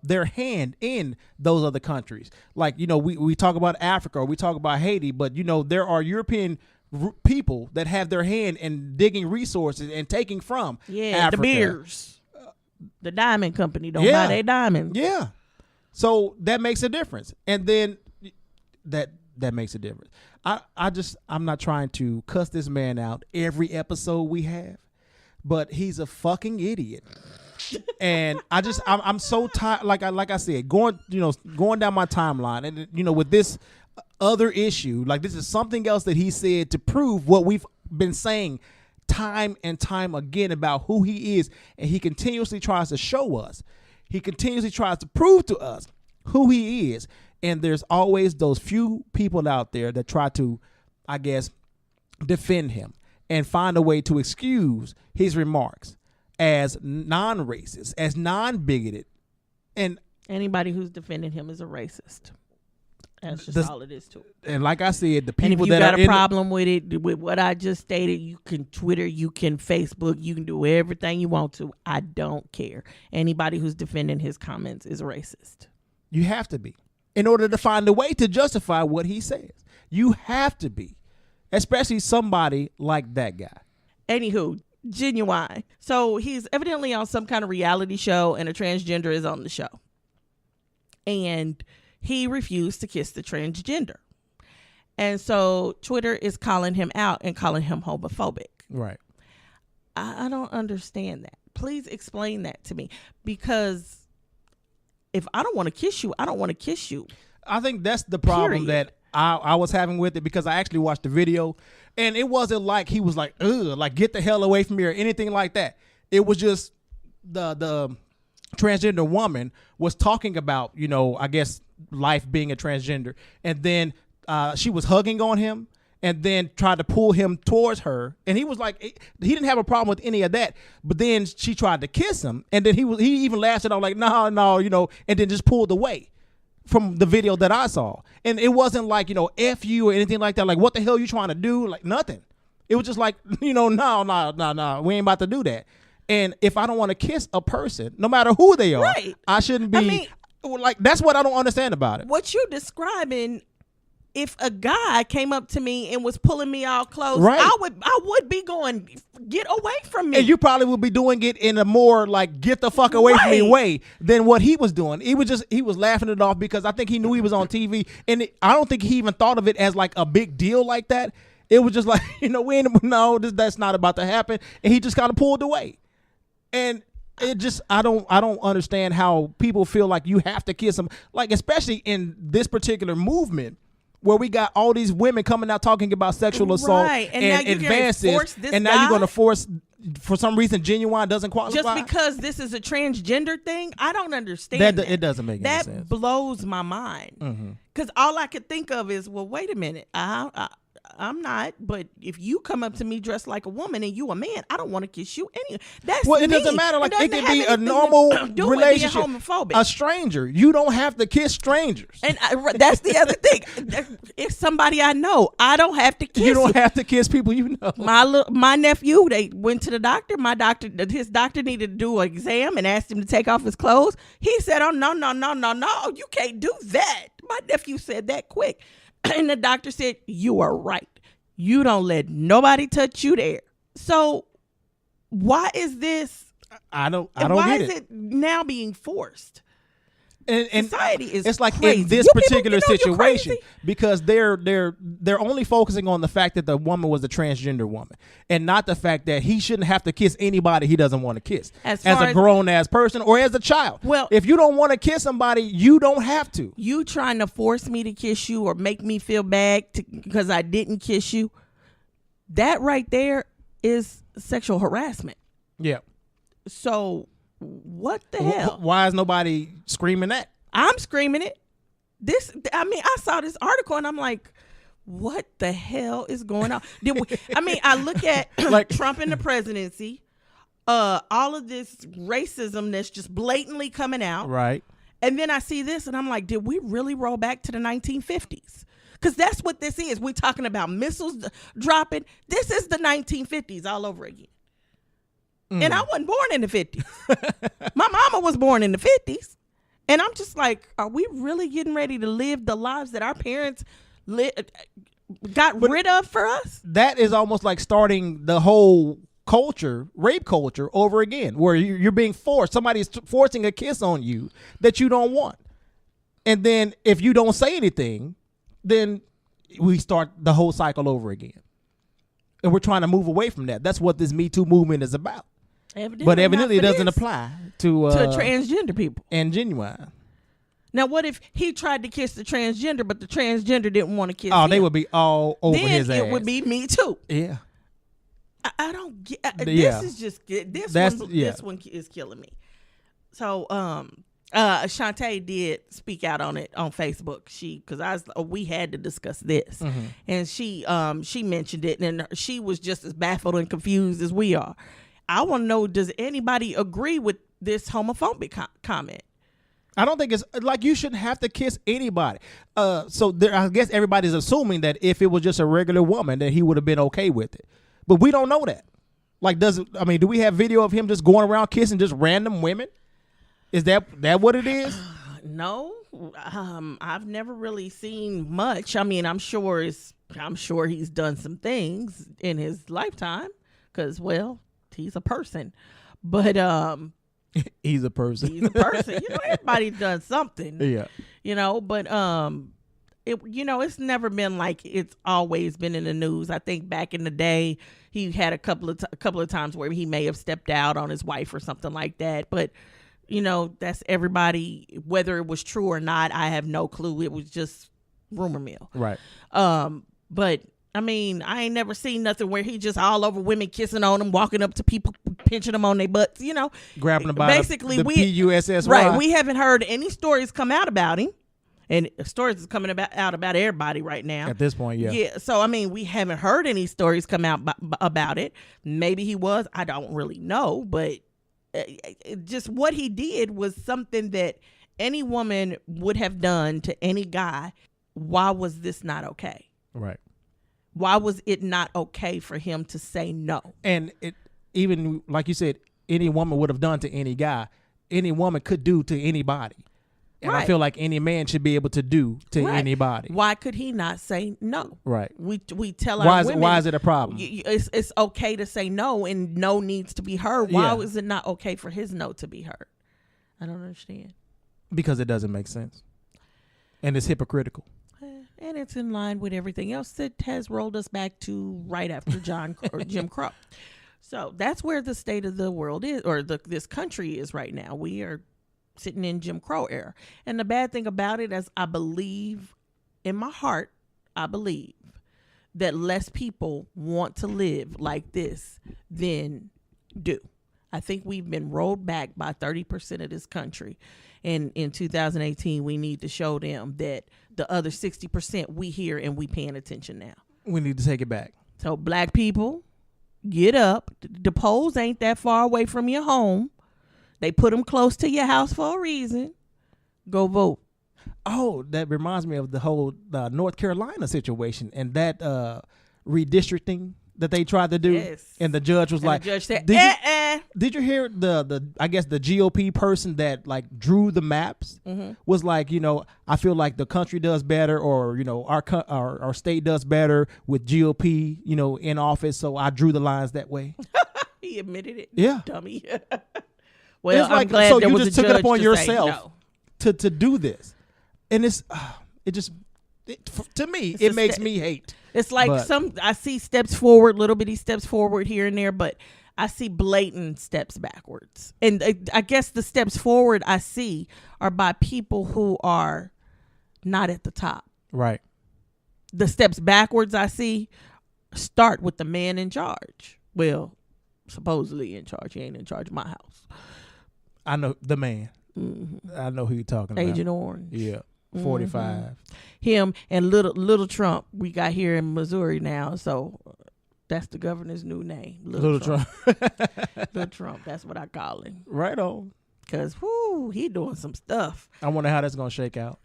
their hand in those other countries? Like, we talk about Africa or we talk about Haiti, but there are European people that have their hand in digging resources and taking from Africa. The beers, the diamond company don't buy their diamonds. Yeah, so that makes a difference, and then that makes a difference. I'm not trying to cuss this man out every episode we have, but he's a fucking idiot. And I'm so tired. Like I said, going down my timeline, and with this other issue, like this is something else that he said to prove what we've been saying time and time again about who he is, and he continuously tries to show us. He continuously tries to prove to us who he is. And there's always those few people out there that try to, I guess, defend him and find a way to excuse his remarks as non-racist, as non-bigoted. And anybody who's defending him is a racist. That's just all it is to it. And like I said, the people that got a problem with it, with what I just stated, you can Twitter, you can Facebook, you can do everything you want to. I don't care. Anybody who's defending his comments is a racist. You have to be. In order to find a way to justify what he says. You have to be. Especially somebody like that guy. Anywho, Ginuwine. So he's evidently on some kind of reality show and a transgender is on the show. And he refused to kiss the transgender. And so Twitter is calling him out and calling him homophobic. Right. I don't understand that. Please explain that to me. Because if I don't want to kiss you, I don't want to kiss you. I think that's the problem that I was having with it, because I actually watched the video and it wasn't like he was like, ugh, like get the hell away from me or anything like that. It was just the transgender woman was talking about, I guess life being a transgender. And then she was hugging on him and then tried to pull him towards her. And he was like, he didn't have a problem with any of that. But then she tried to kiss him, and then he even laughed it off like, no, and then just pulled away from the video that I saw. And it wasn't like, F you or anything like that. Like, what the hell are you trying to do? Like, nothing. It was just like, no, we ain't about to do that. And if I don't want to kiss a person, no matter who they are, right. I shouldn't be like, that's what I don't understand about it. What you're describing, if a guy came up to me and was pulling me all close, right. I would be going, get away from me. And you probably would be doing it in a more like, get the fuck away from me way than what he was doing. He was laughing it off because I think he knew he was on TV, and I don't think he even thought of it as like a big deal like that. It was just like, that's not about to happen, and he just kind of pulled away. And it just, I don't understand how people feel like you have to kiss them, like especially in this particular movement, where we got all these women coming out talking about sexual assault and advances, and now you're going to force, for some reason, Ginuwine doesn't qualify. Just because this is a transgender thing, I don't understand that. It doesn't make any sense. That blows my mind. Because all I could think of is, well, wait a minute, I'm not, but if you come up to me dressed like a woman and you a man, I don't want to kiss you anyway. It doesn't matter. Like, it can be a normal relationship. Homophobic. A stranger. You don't have to kiss strangers. And that's the other thing. If somebody I know, I don't have to kiss. You don't have to kiss people you know. My nephew, they went to the doctor. His doctor needed to do an exam and asked him to take off his clothes. He said, "Oh no, you can't do that." My nephew said that quick. And the doctor said, "You are right. You don't let nobody touch you there." So why is this? I don't get it. Why is it now being forced? And society is it's like crazy. in this particular situation, because they're only focusing on the fact that the woman was a transgender woman, and not the fact that he shouldn't have to kiss anybody he doesn't want to kiss as a grown ass person or as a child. Well, if you don't want to kiss somebody, you don't have to. You trying to force me to kiss you or make me feel bad because I didn't kiss you, that right there is sexual harassment. Yeah. So what the hell? Why is nobody screaming that? I'm screaming it. I saw this article and I'm like, what the hell is going on? I look at like Trump in the presidency, all of this racism that's just blatantly coming out. Right. And then I see this and I'm like, did we really roll back to the 1950s? Because that's what this is. We're talking about missiles dropping. This is the 1950s all over again. And I wasn't born in the 50s. My mama was born in the 50s. And I'm just like, are we really getting ready to live the lives that our parents got rid of for us? That is almost like starting the whole rape culture over again, where you're being forced. Somebody's forcing a kiss on you that you don't want. And then if you don't say anything, then we start the whole cycle over again. And we're trying to move away from that. That's what this Me Too movement is about. But evidently it doesn't apply to transgender people and Ginuwine. Now, what if he tried to kiss the transgender, but the transgender didn't want to kiss him? Oh, they would be all over his ass. Then it would be me too. Yeah. I don't get. This is just this one is killing me. So, Shantae did speak out on it on Facebook. We had to discuss this, and she mentioned it, and she was just as baffled and confused as we are. I want to know, does anybody agree with this homophobic comment? I don't think it's like you shouldn't have to kiss anybody. I guess everybody's assuming that if it was just a regular woman, that he would have been okay with it. But we don't know that. Like, do we have video of him just going around kissing just random women? Is that what it is? No, I've never really seen much. I mean, I'm sure he's done some things in his lifetime because, well, he's a person. But he's a person. Everybody's done something. Yeah. But it's never been like it's always been in the news. I think back in the day, he had a couple of times where he may have stepped out on his wife or something like that. But that's everybody. Whether it was true or not, I have no clue. It was just rumor mill. Right. But I mean, I ain't never seen nothing where he just all over women, kissing on them, walking up to people, pinching them on their butts, grabbing them by basically the PUSSY. Right. We haven't heard any stories come out about him. and stories is coming out about everybody right now at this point. Yeah, so I mean, we haven't heard any stories come out about it. Maybe he was, I don't really know, but just what he did was something that any woman would have done to any guy. Why was this not okay? Right. Why was it not okay for him to say no? And it, even like you said, any woman would have done to any guy. Any woman could do to anybody. And I feel like any man should be able to do to anybody. Why could he not say no? Right. We tell our women. Why is it a problem? It's okay to say no, and no needs to be heard. Why is it not okay for his no to be heard? I don't understand. Because it doesn't make sense. And it's hypocritical. And it's in line with everything else that has rolled us back to right after Jim Crow. So that's where the state of the world is, or this country is right now. We are sitting in Jim Crow era. And the bad thing about it is I believe, in my heart, I believe that less people want to live like this than do. I think we've been rolled back by 30% of this country. And in 2018, we need to show them that the other 60% we hear and we paying attention now. We need to take it back. So black people, get up. The polls ain't that far away from your home. They put them close to your house for a reason. Go vote. Oh, that reminds me of the whole North Carolina situation and that redistricting that they tried to do. Yes. And the judge was like, the judge said, did you hear the I guess the GOP person that like drew the maps was like, I feel like the country does better, or our state does better with GOP in office, so I drew the lines that way. He admitted it. Yeah, dummy. Well, it's like, I'm glad so there you was just a took it judge upon to yourself say no. to do this, and to me it makes me hate. It's like I see steps forward, little bitty steps forward here and there, but I see blatant steps backwards. And I guess the steps forward I see are by people who are not at the top. Right. The steps backwards I see start with the man in charge. Well, supposedly in charge. He ain't in charge of my house. I know the man. Mm-hmm. I know who you're talking about. Agent Orange. Yeah. 45. Mm-hmm. Him and little Trump we got here in Missouri now, so that's the governor's new name. Little Trump. Little Trump, that's what I call him. Right on. Because he doing some stuff. I wonder how that's gonna shake out.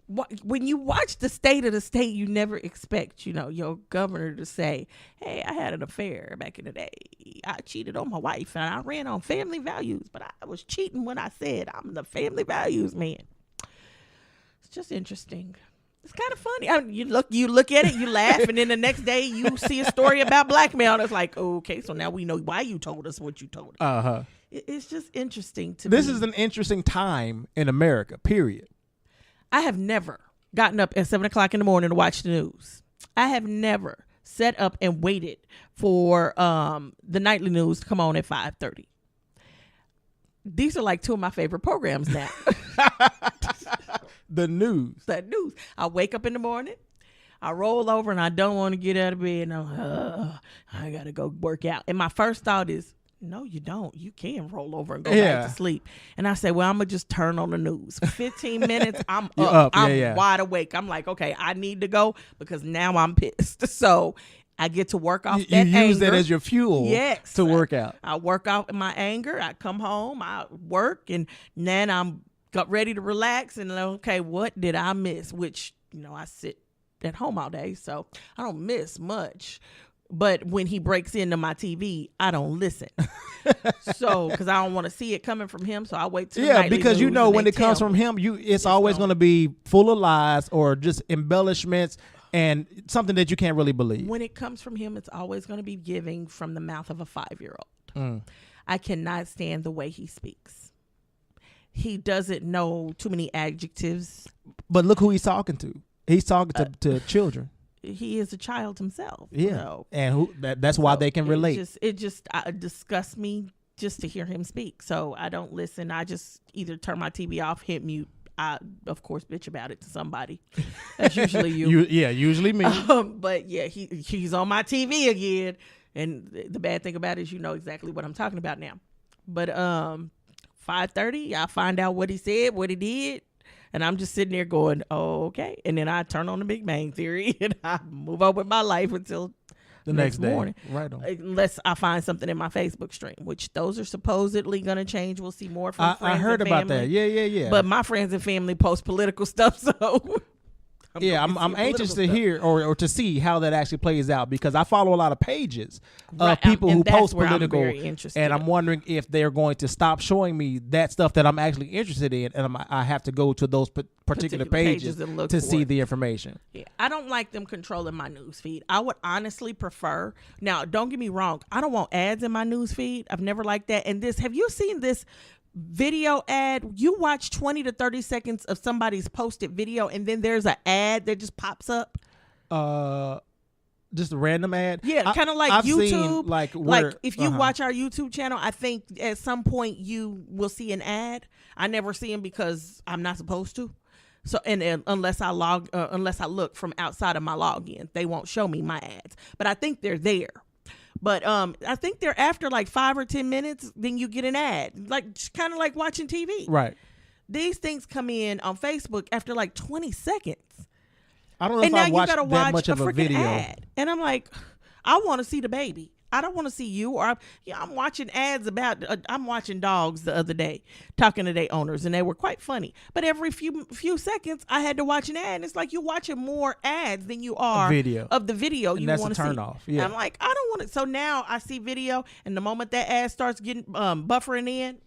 When you watch the state of the state, you never expect your governor to say, hey, I had an affair back in the day. I cheated on my wife and I ran on family values, but I was cheating when I said I'm the family values man. It's just interesting. It's kind of funny. You look at it, you laugh, and then the next day you see a story about blackmail. And it's like, okay, so now we know why you told us what you told us. It's just interesting to me. This is an interesting time in America, period. I have never gotten up at 7 o'clock in the morning to watch the news. I have never sat up and waited for the nightly news to come on at 5:30. These are like two of my favorite programs now. The news. I wake up in the morning, I roll over, and I don't want to get out of bed. And I got to go work out. And my first thought is, no, you don't. You can roll over and go back to sleep. And I say, well, I'm going to just turn on the news. 15 minutes, I'm up. I'm wide awake. I'm like, okay, I need to go because now I'm pissed. So I get to work off that anger. You use that as your fuel to work out. I work out my anger. I come home, I work, and then I'm got ready to relax. And okay, what did I miss? Which, I sit at home all day, so I don't miss much. But when he breaks into my TV, I don't listen. So, because I don't want to see it coming from him, so I wait till nightly because news when it comes from him, it's always going to be full of lies or just embellishments and something that you can't really believe. When it comes from him, it's always going to be giving from the mouth of a 5-year-old. I cannot stand the way he speaks. He doesn't know too many adjectives. But look who he's talking to. He's talking to children. He is a child himself. Yeah, and that's why they can relate. It just disgusts me just to hear him speak. So I don't listen. I just either turn my TV off, hit mute. I, of course, bitch about it to somebody. That's usually you. Usually me. But yeah, he's on my TV again. And the bad thing about it is you know exactly what I'm talking about now. But 5:30, I find out what he said, what he did. And I'm just sitting there going, oh, okay. And then I turn on the Big Bang Theory and I move on with my life until the next morning. Right on. Unless I find something in my Facebook stream, which those are supposedly going to change. We'll see more from friends I heard and about family. that. Yeah. But my friends and family post political stuff, so... I'm anxious to hear or to see how that actually plays out, because I follow a lot of pages Right, of people and who that's post where I'm political, very interested. and I'm wondering if they're going to stop showing me that stuff that I'm actually interested in, and I have to go to those particular pages and look to for see it. the information. Yeah, I don't like them controlling my news feed. I would honestly prefer. Now, don't get me wrong. I don't want ads in my news feed. I've never liked that. And have you seen this video ad? You watch 20 to 30 seconds of somebody's posted video, and then there's an ad that just pops up. Just a random ad. Yeah, kind of like I've YouTube. Seen, like if you watch our YouTube channel, I think at some point you will see an ad. I never see them because I'm not supposed to. So and unless I look from outside of my login, they won't show me my ads. But I think they're there. But I think they're after like 5 or 10 minutes, then you get an ad, like kind of like watching TV. Right. These things come in on Facebook after like 20 seconds. I don't know if I watched that much of a video. Ad. And I'm like, I want to see the baby. I don't want to see you. Or I'm watching ads about. I'm watching dogs the other day, talking to their owners, and they were quite funny. But every few seconds, I had to watch an ad. And it's like you're watching more ads than you are of the video you want to see. That's a turn off. Yeah. And I'm like, I don't want it. So now I see video, and the moment that ad starts getting buffering in,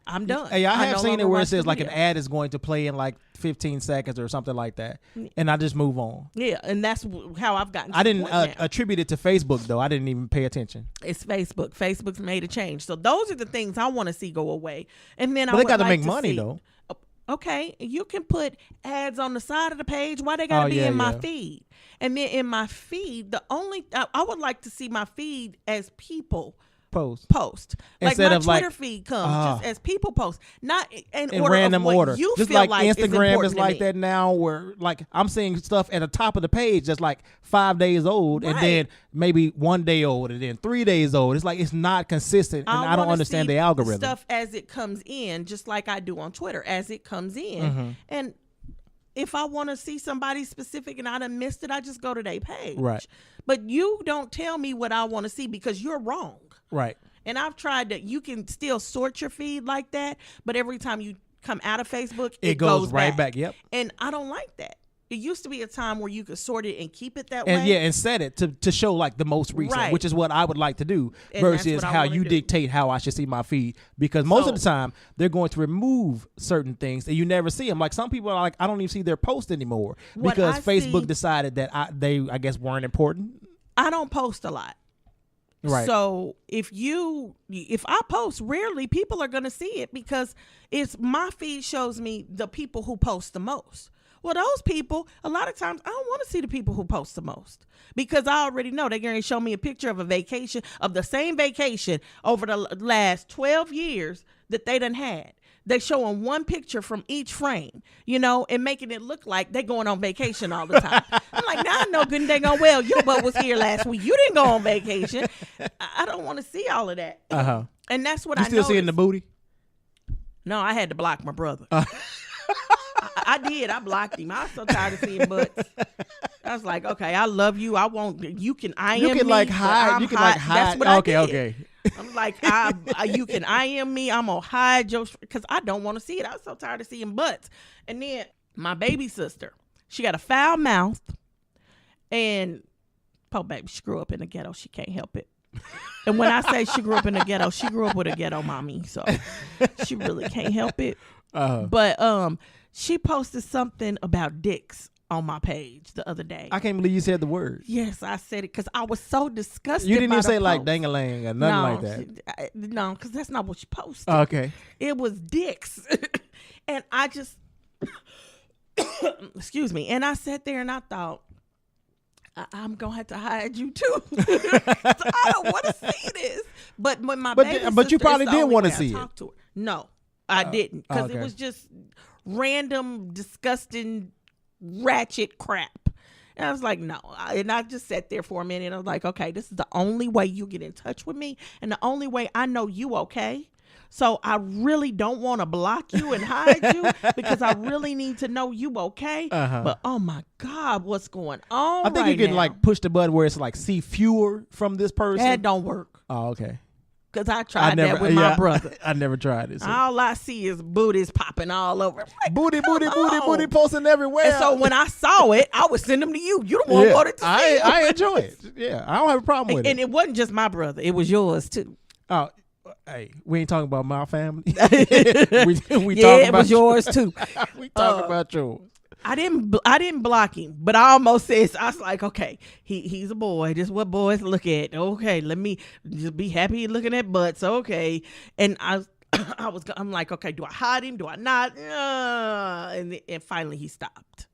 I'm done. Hey, I have seen it where it says like video. an ad is going to play in like 15 seconds or something like that, and I just move on. Yeah, and that's how I've gotten to I didn't the point now. attribute it to Facebook, though. I didn't even pay attention. It's Facebook. Facebook's made a change. So those are the things I want to see go away. And then But they got to make money, though. Okay, you can put ads on the side of the page. Why they got to be in my feed? And then in my feed, I would like to see my feed as people post like instead my of Twitter like feed comes just as people post, not in order random of what order. You just feel like Instagram is important to like me. that now, where like I'm seeing stuff at the top of the page that's like 5 days old, and then maybe 1 day old, and then 3 days old. It's like it's not consistent, and I don't understand the algorithm. Stuff as it comes in, just like I do on Twitter, as it comes in, and if I want to see somebody specific and I done missed it, I just go to their page. Right. But you don't tell me what I want to see because you're wrong. Right. And I've tried that. You can still sort your feed like that, but every time you come out of Facebook, it goes right back. Yep. And I don't like that. It used to be a time where you could sort it and keep it that and way. And set it to show like the most recent, which is what I would like to do, And versus how you dictate how I should see my feed. Because most of the time they're going to remove certain things and you never see them. Like some people are like, I don't even see their post anymore because Facebook decided that they I guess weren't important. I don't post a lot. Right. So if I post, rarely people are going to see it because my feed shows me the people who post the most. Well, those people, a lot of times, I don't want to see the people who post the most because I already know they're going to show me a picture of a vacation, of the same vacation over the last 12 years that they done had. They showing one picture from each frame, and making it look like they going on vacation all the time. I'm like, now I know good and dang on well your butt was here last week. You didn't go on vacation. I don't want to see all of that. Uh-huh. And that's what you I still seeing the booty? No, I had to block my brother. I did. I blocked him. I was so tired of seeing butts. I was like, okay, I love you. I won't. You can IM me. You can like hide. You can like hide. That's what I did. Okay. I'm like, you can IM me. I'm gonna hide your because I don't want to see it. I was so tired of seeing butts. And then my baby sister, she got a foul mouth, and poor baby, she grew up in the ghetto. She can't help it. And when I say she grew up in the ghetto, she grew up with a ghetto mommy, so she really can't help it. But she posted something about dicks on my page the other day. I can't believe you said the word. Yes, I said it because I was so disgusted. You didn't even say post. like dang-a-lang or nothing like that. No, because that's not what she posted. Okay. It was dicks. And I just, excuse me. And I sat there and I thought, I'm going to have to hide you too. So I don't want to see this. But when my baby sister, but you probably did want to see it. To her. No, I didn't. Because okay. It was just random, disgusting, ratchet crap. And I was like, no. And I just sat there for a minute. I was like, okay, this is the only way you get in touch with me. And the only way I know you okay. So I really don't want to block you and hide you because I really need to know you okay. But oh my God, what's going on? I think you can like push the button where it's like see fewer from this person. That don't work. Oh, okay. Because I tried that with my brother. I never tried it. So. All I see is booties popping all over. Like, booty posting everywhere. And so when I saw it, I would send them to you. You don't want to go to see I enjoy it. Yeah, I don't have a problem with it. And it wasn't just my brother. It was yours too. Oh, hey, we ain't talking about my family. we it was yours too. We talking about yours. I didn't block him, but I almost said, I was like, okay, he's a boy. This is what boys look at. Okay, let me just be happy looking at butts. Okay, and I'm like, okay, do I hide him? Do I not? And finally he stopped,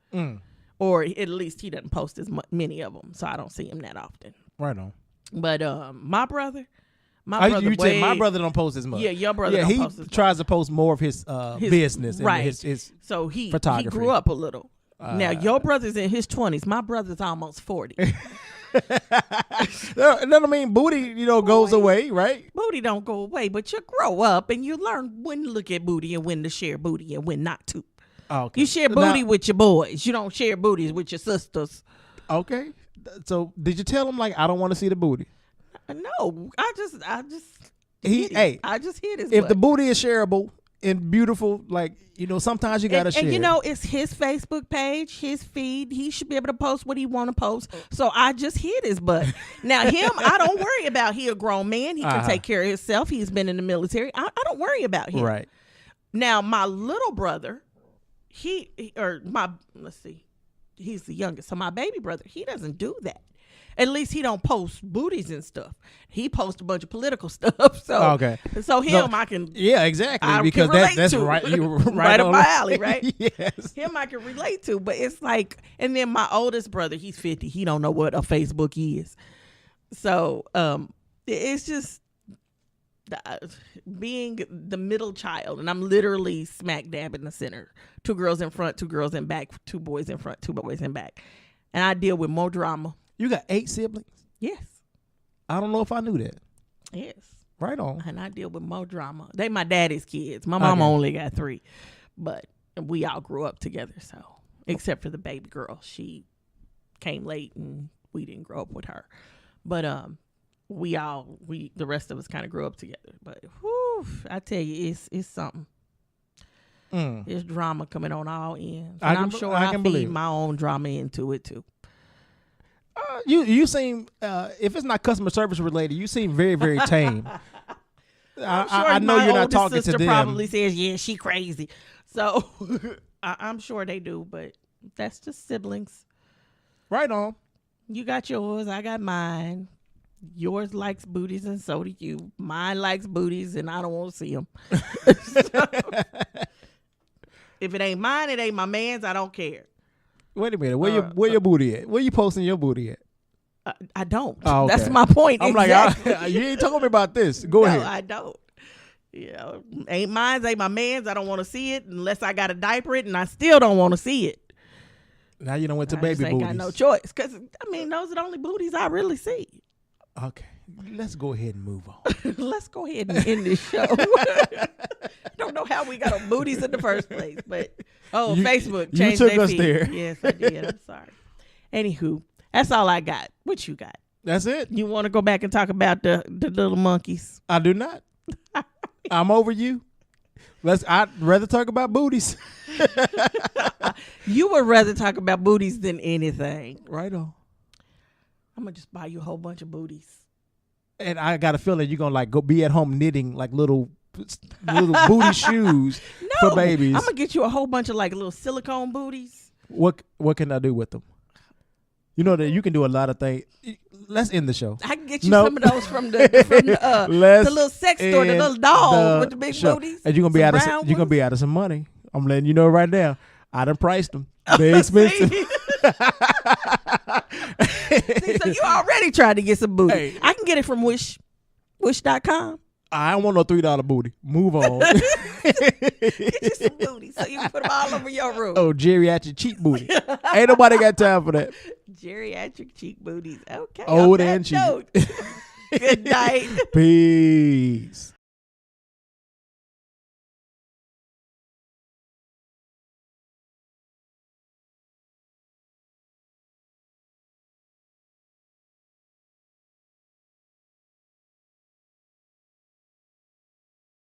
or at least he doesn't post as many of them, so I don't see him that often. Right on. But my brother. You said my brother don't post as much. Yeah, your brother don't post as much. He tries to post more of his business and right. his so he photography. He grew up a little. Now, your brother's in his 20s. My brother's almost 40. That don't mean booty, goes away, right? Booty don't go away, but you grow up and you learn when to look at booty and when to share booty and when not to. Okay. You share booty with your boys. You don't share booties with your sisters. Okay. So did you tell him, like, I don't want to see the booty? No, I just I just hit his if butt. The booty is shareable and beautiful, like, sometimes you gotta share. And it's his Facebook page, his feed. He should be able to post what he want to post. So I just hit his butt. Now him, I don't worry about. He a grown man. He can take care of himself. He's been in the military. I don't worry about him. Right. Now my little brother, he's the youngest. So my baby brother, he doesn't do that. At least he don't post booties and stuff. He posts a bunch of political stuff. So okay. So him, I can. Yeah, exactly. Because that's to. right. You're right up my alley, right? Yes. Him, I can relate to. But it's like, and then my oldest brother, he's 50. He don't know what a Facebook is. So it's just being the middle child, and I'm literally smack dab in the center. 2 girls in front, 2 girls in back, 2 boys in front, 2 boys in back, and I deal with more drama. You got 8 siblings? Yes. I don't know if I knew that. Yes. Right on. And I deal with more drama. They my daddy's kids. My mama only got 3. But we all grew up together, so except for the baby girl. She came late and we didn't grow up with her. But the rest of us kind of grew up together. But whew, I tell you, it's something. It's drama coming on all ends. And I'm sure I feed my own drama into it too. You seem, if it's not customer service related, you seem very, very tame. I know you're not talking to them. Probably says, yeah, she crazy. So I'm sure they do, but that's just siblings. Right on. You got yours, I got mine. Yours likes booties and so do you. Mine likes booties and I don't want to see them. If it ain't mine, it ain't my man's. I don't care. Wait a minute. Where your booty at? Where you posting your booty at? I don't. Oh, okay. That's my point. I'm exactly. like, you ain't talking about this. Go ahead. No, I don't. Ain't mine, ain't my man's. I don't want to see it unless I got to diaper it, and I still don't want to see it. Now you done went to I baby just ain't booties. Got no choice, because those are the only booties I really see. Okay, let's go ahead and move on. Let's go ahead and end this show. Don't know how we got on booties in the first place, but Facebook changed you took their us feed. there. Yes, I did. I'm sorry. Anywho, that's all I got. What you got? That's it. You want to go back and talk about the little monkeys? I do not. I'm over you. I'd rather talk about booties. You would rather talk about booties than anything. Right on. I'm gonna just buy you a whole bunch of booties. And I got a feeling you're gonna go be at home knitting like little booty shoes for babies. I'm gonna get you a whole bunch of like little silicone booties. What can I do with them? You know that you can do a lot of things. Let's end the show. I can get you some of those from the little sex store, the little dolls with the big booties. And you're gonna be out of some money. I'm letting you know right now. I done priced them. They're expensive. See, so you already tried to get some booty. Hey. I can get it from wish.com. I don't want no $3 booty. Move on. Get you some booty so you can put them all over your room. Oh, geriatric cheap booty. Ain't nobody got time for that. Geriatric cheap booties. Okay. Old and cheap. Good night. Peace.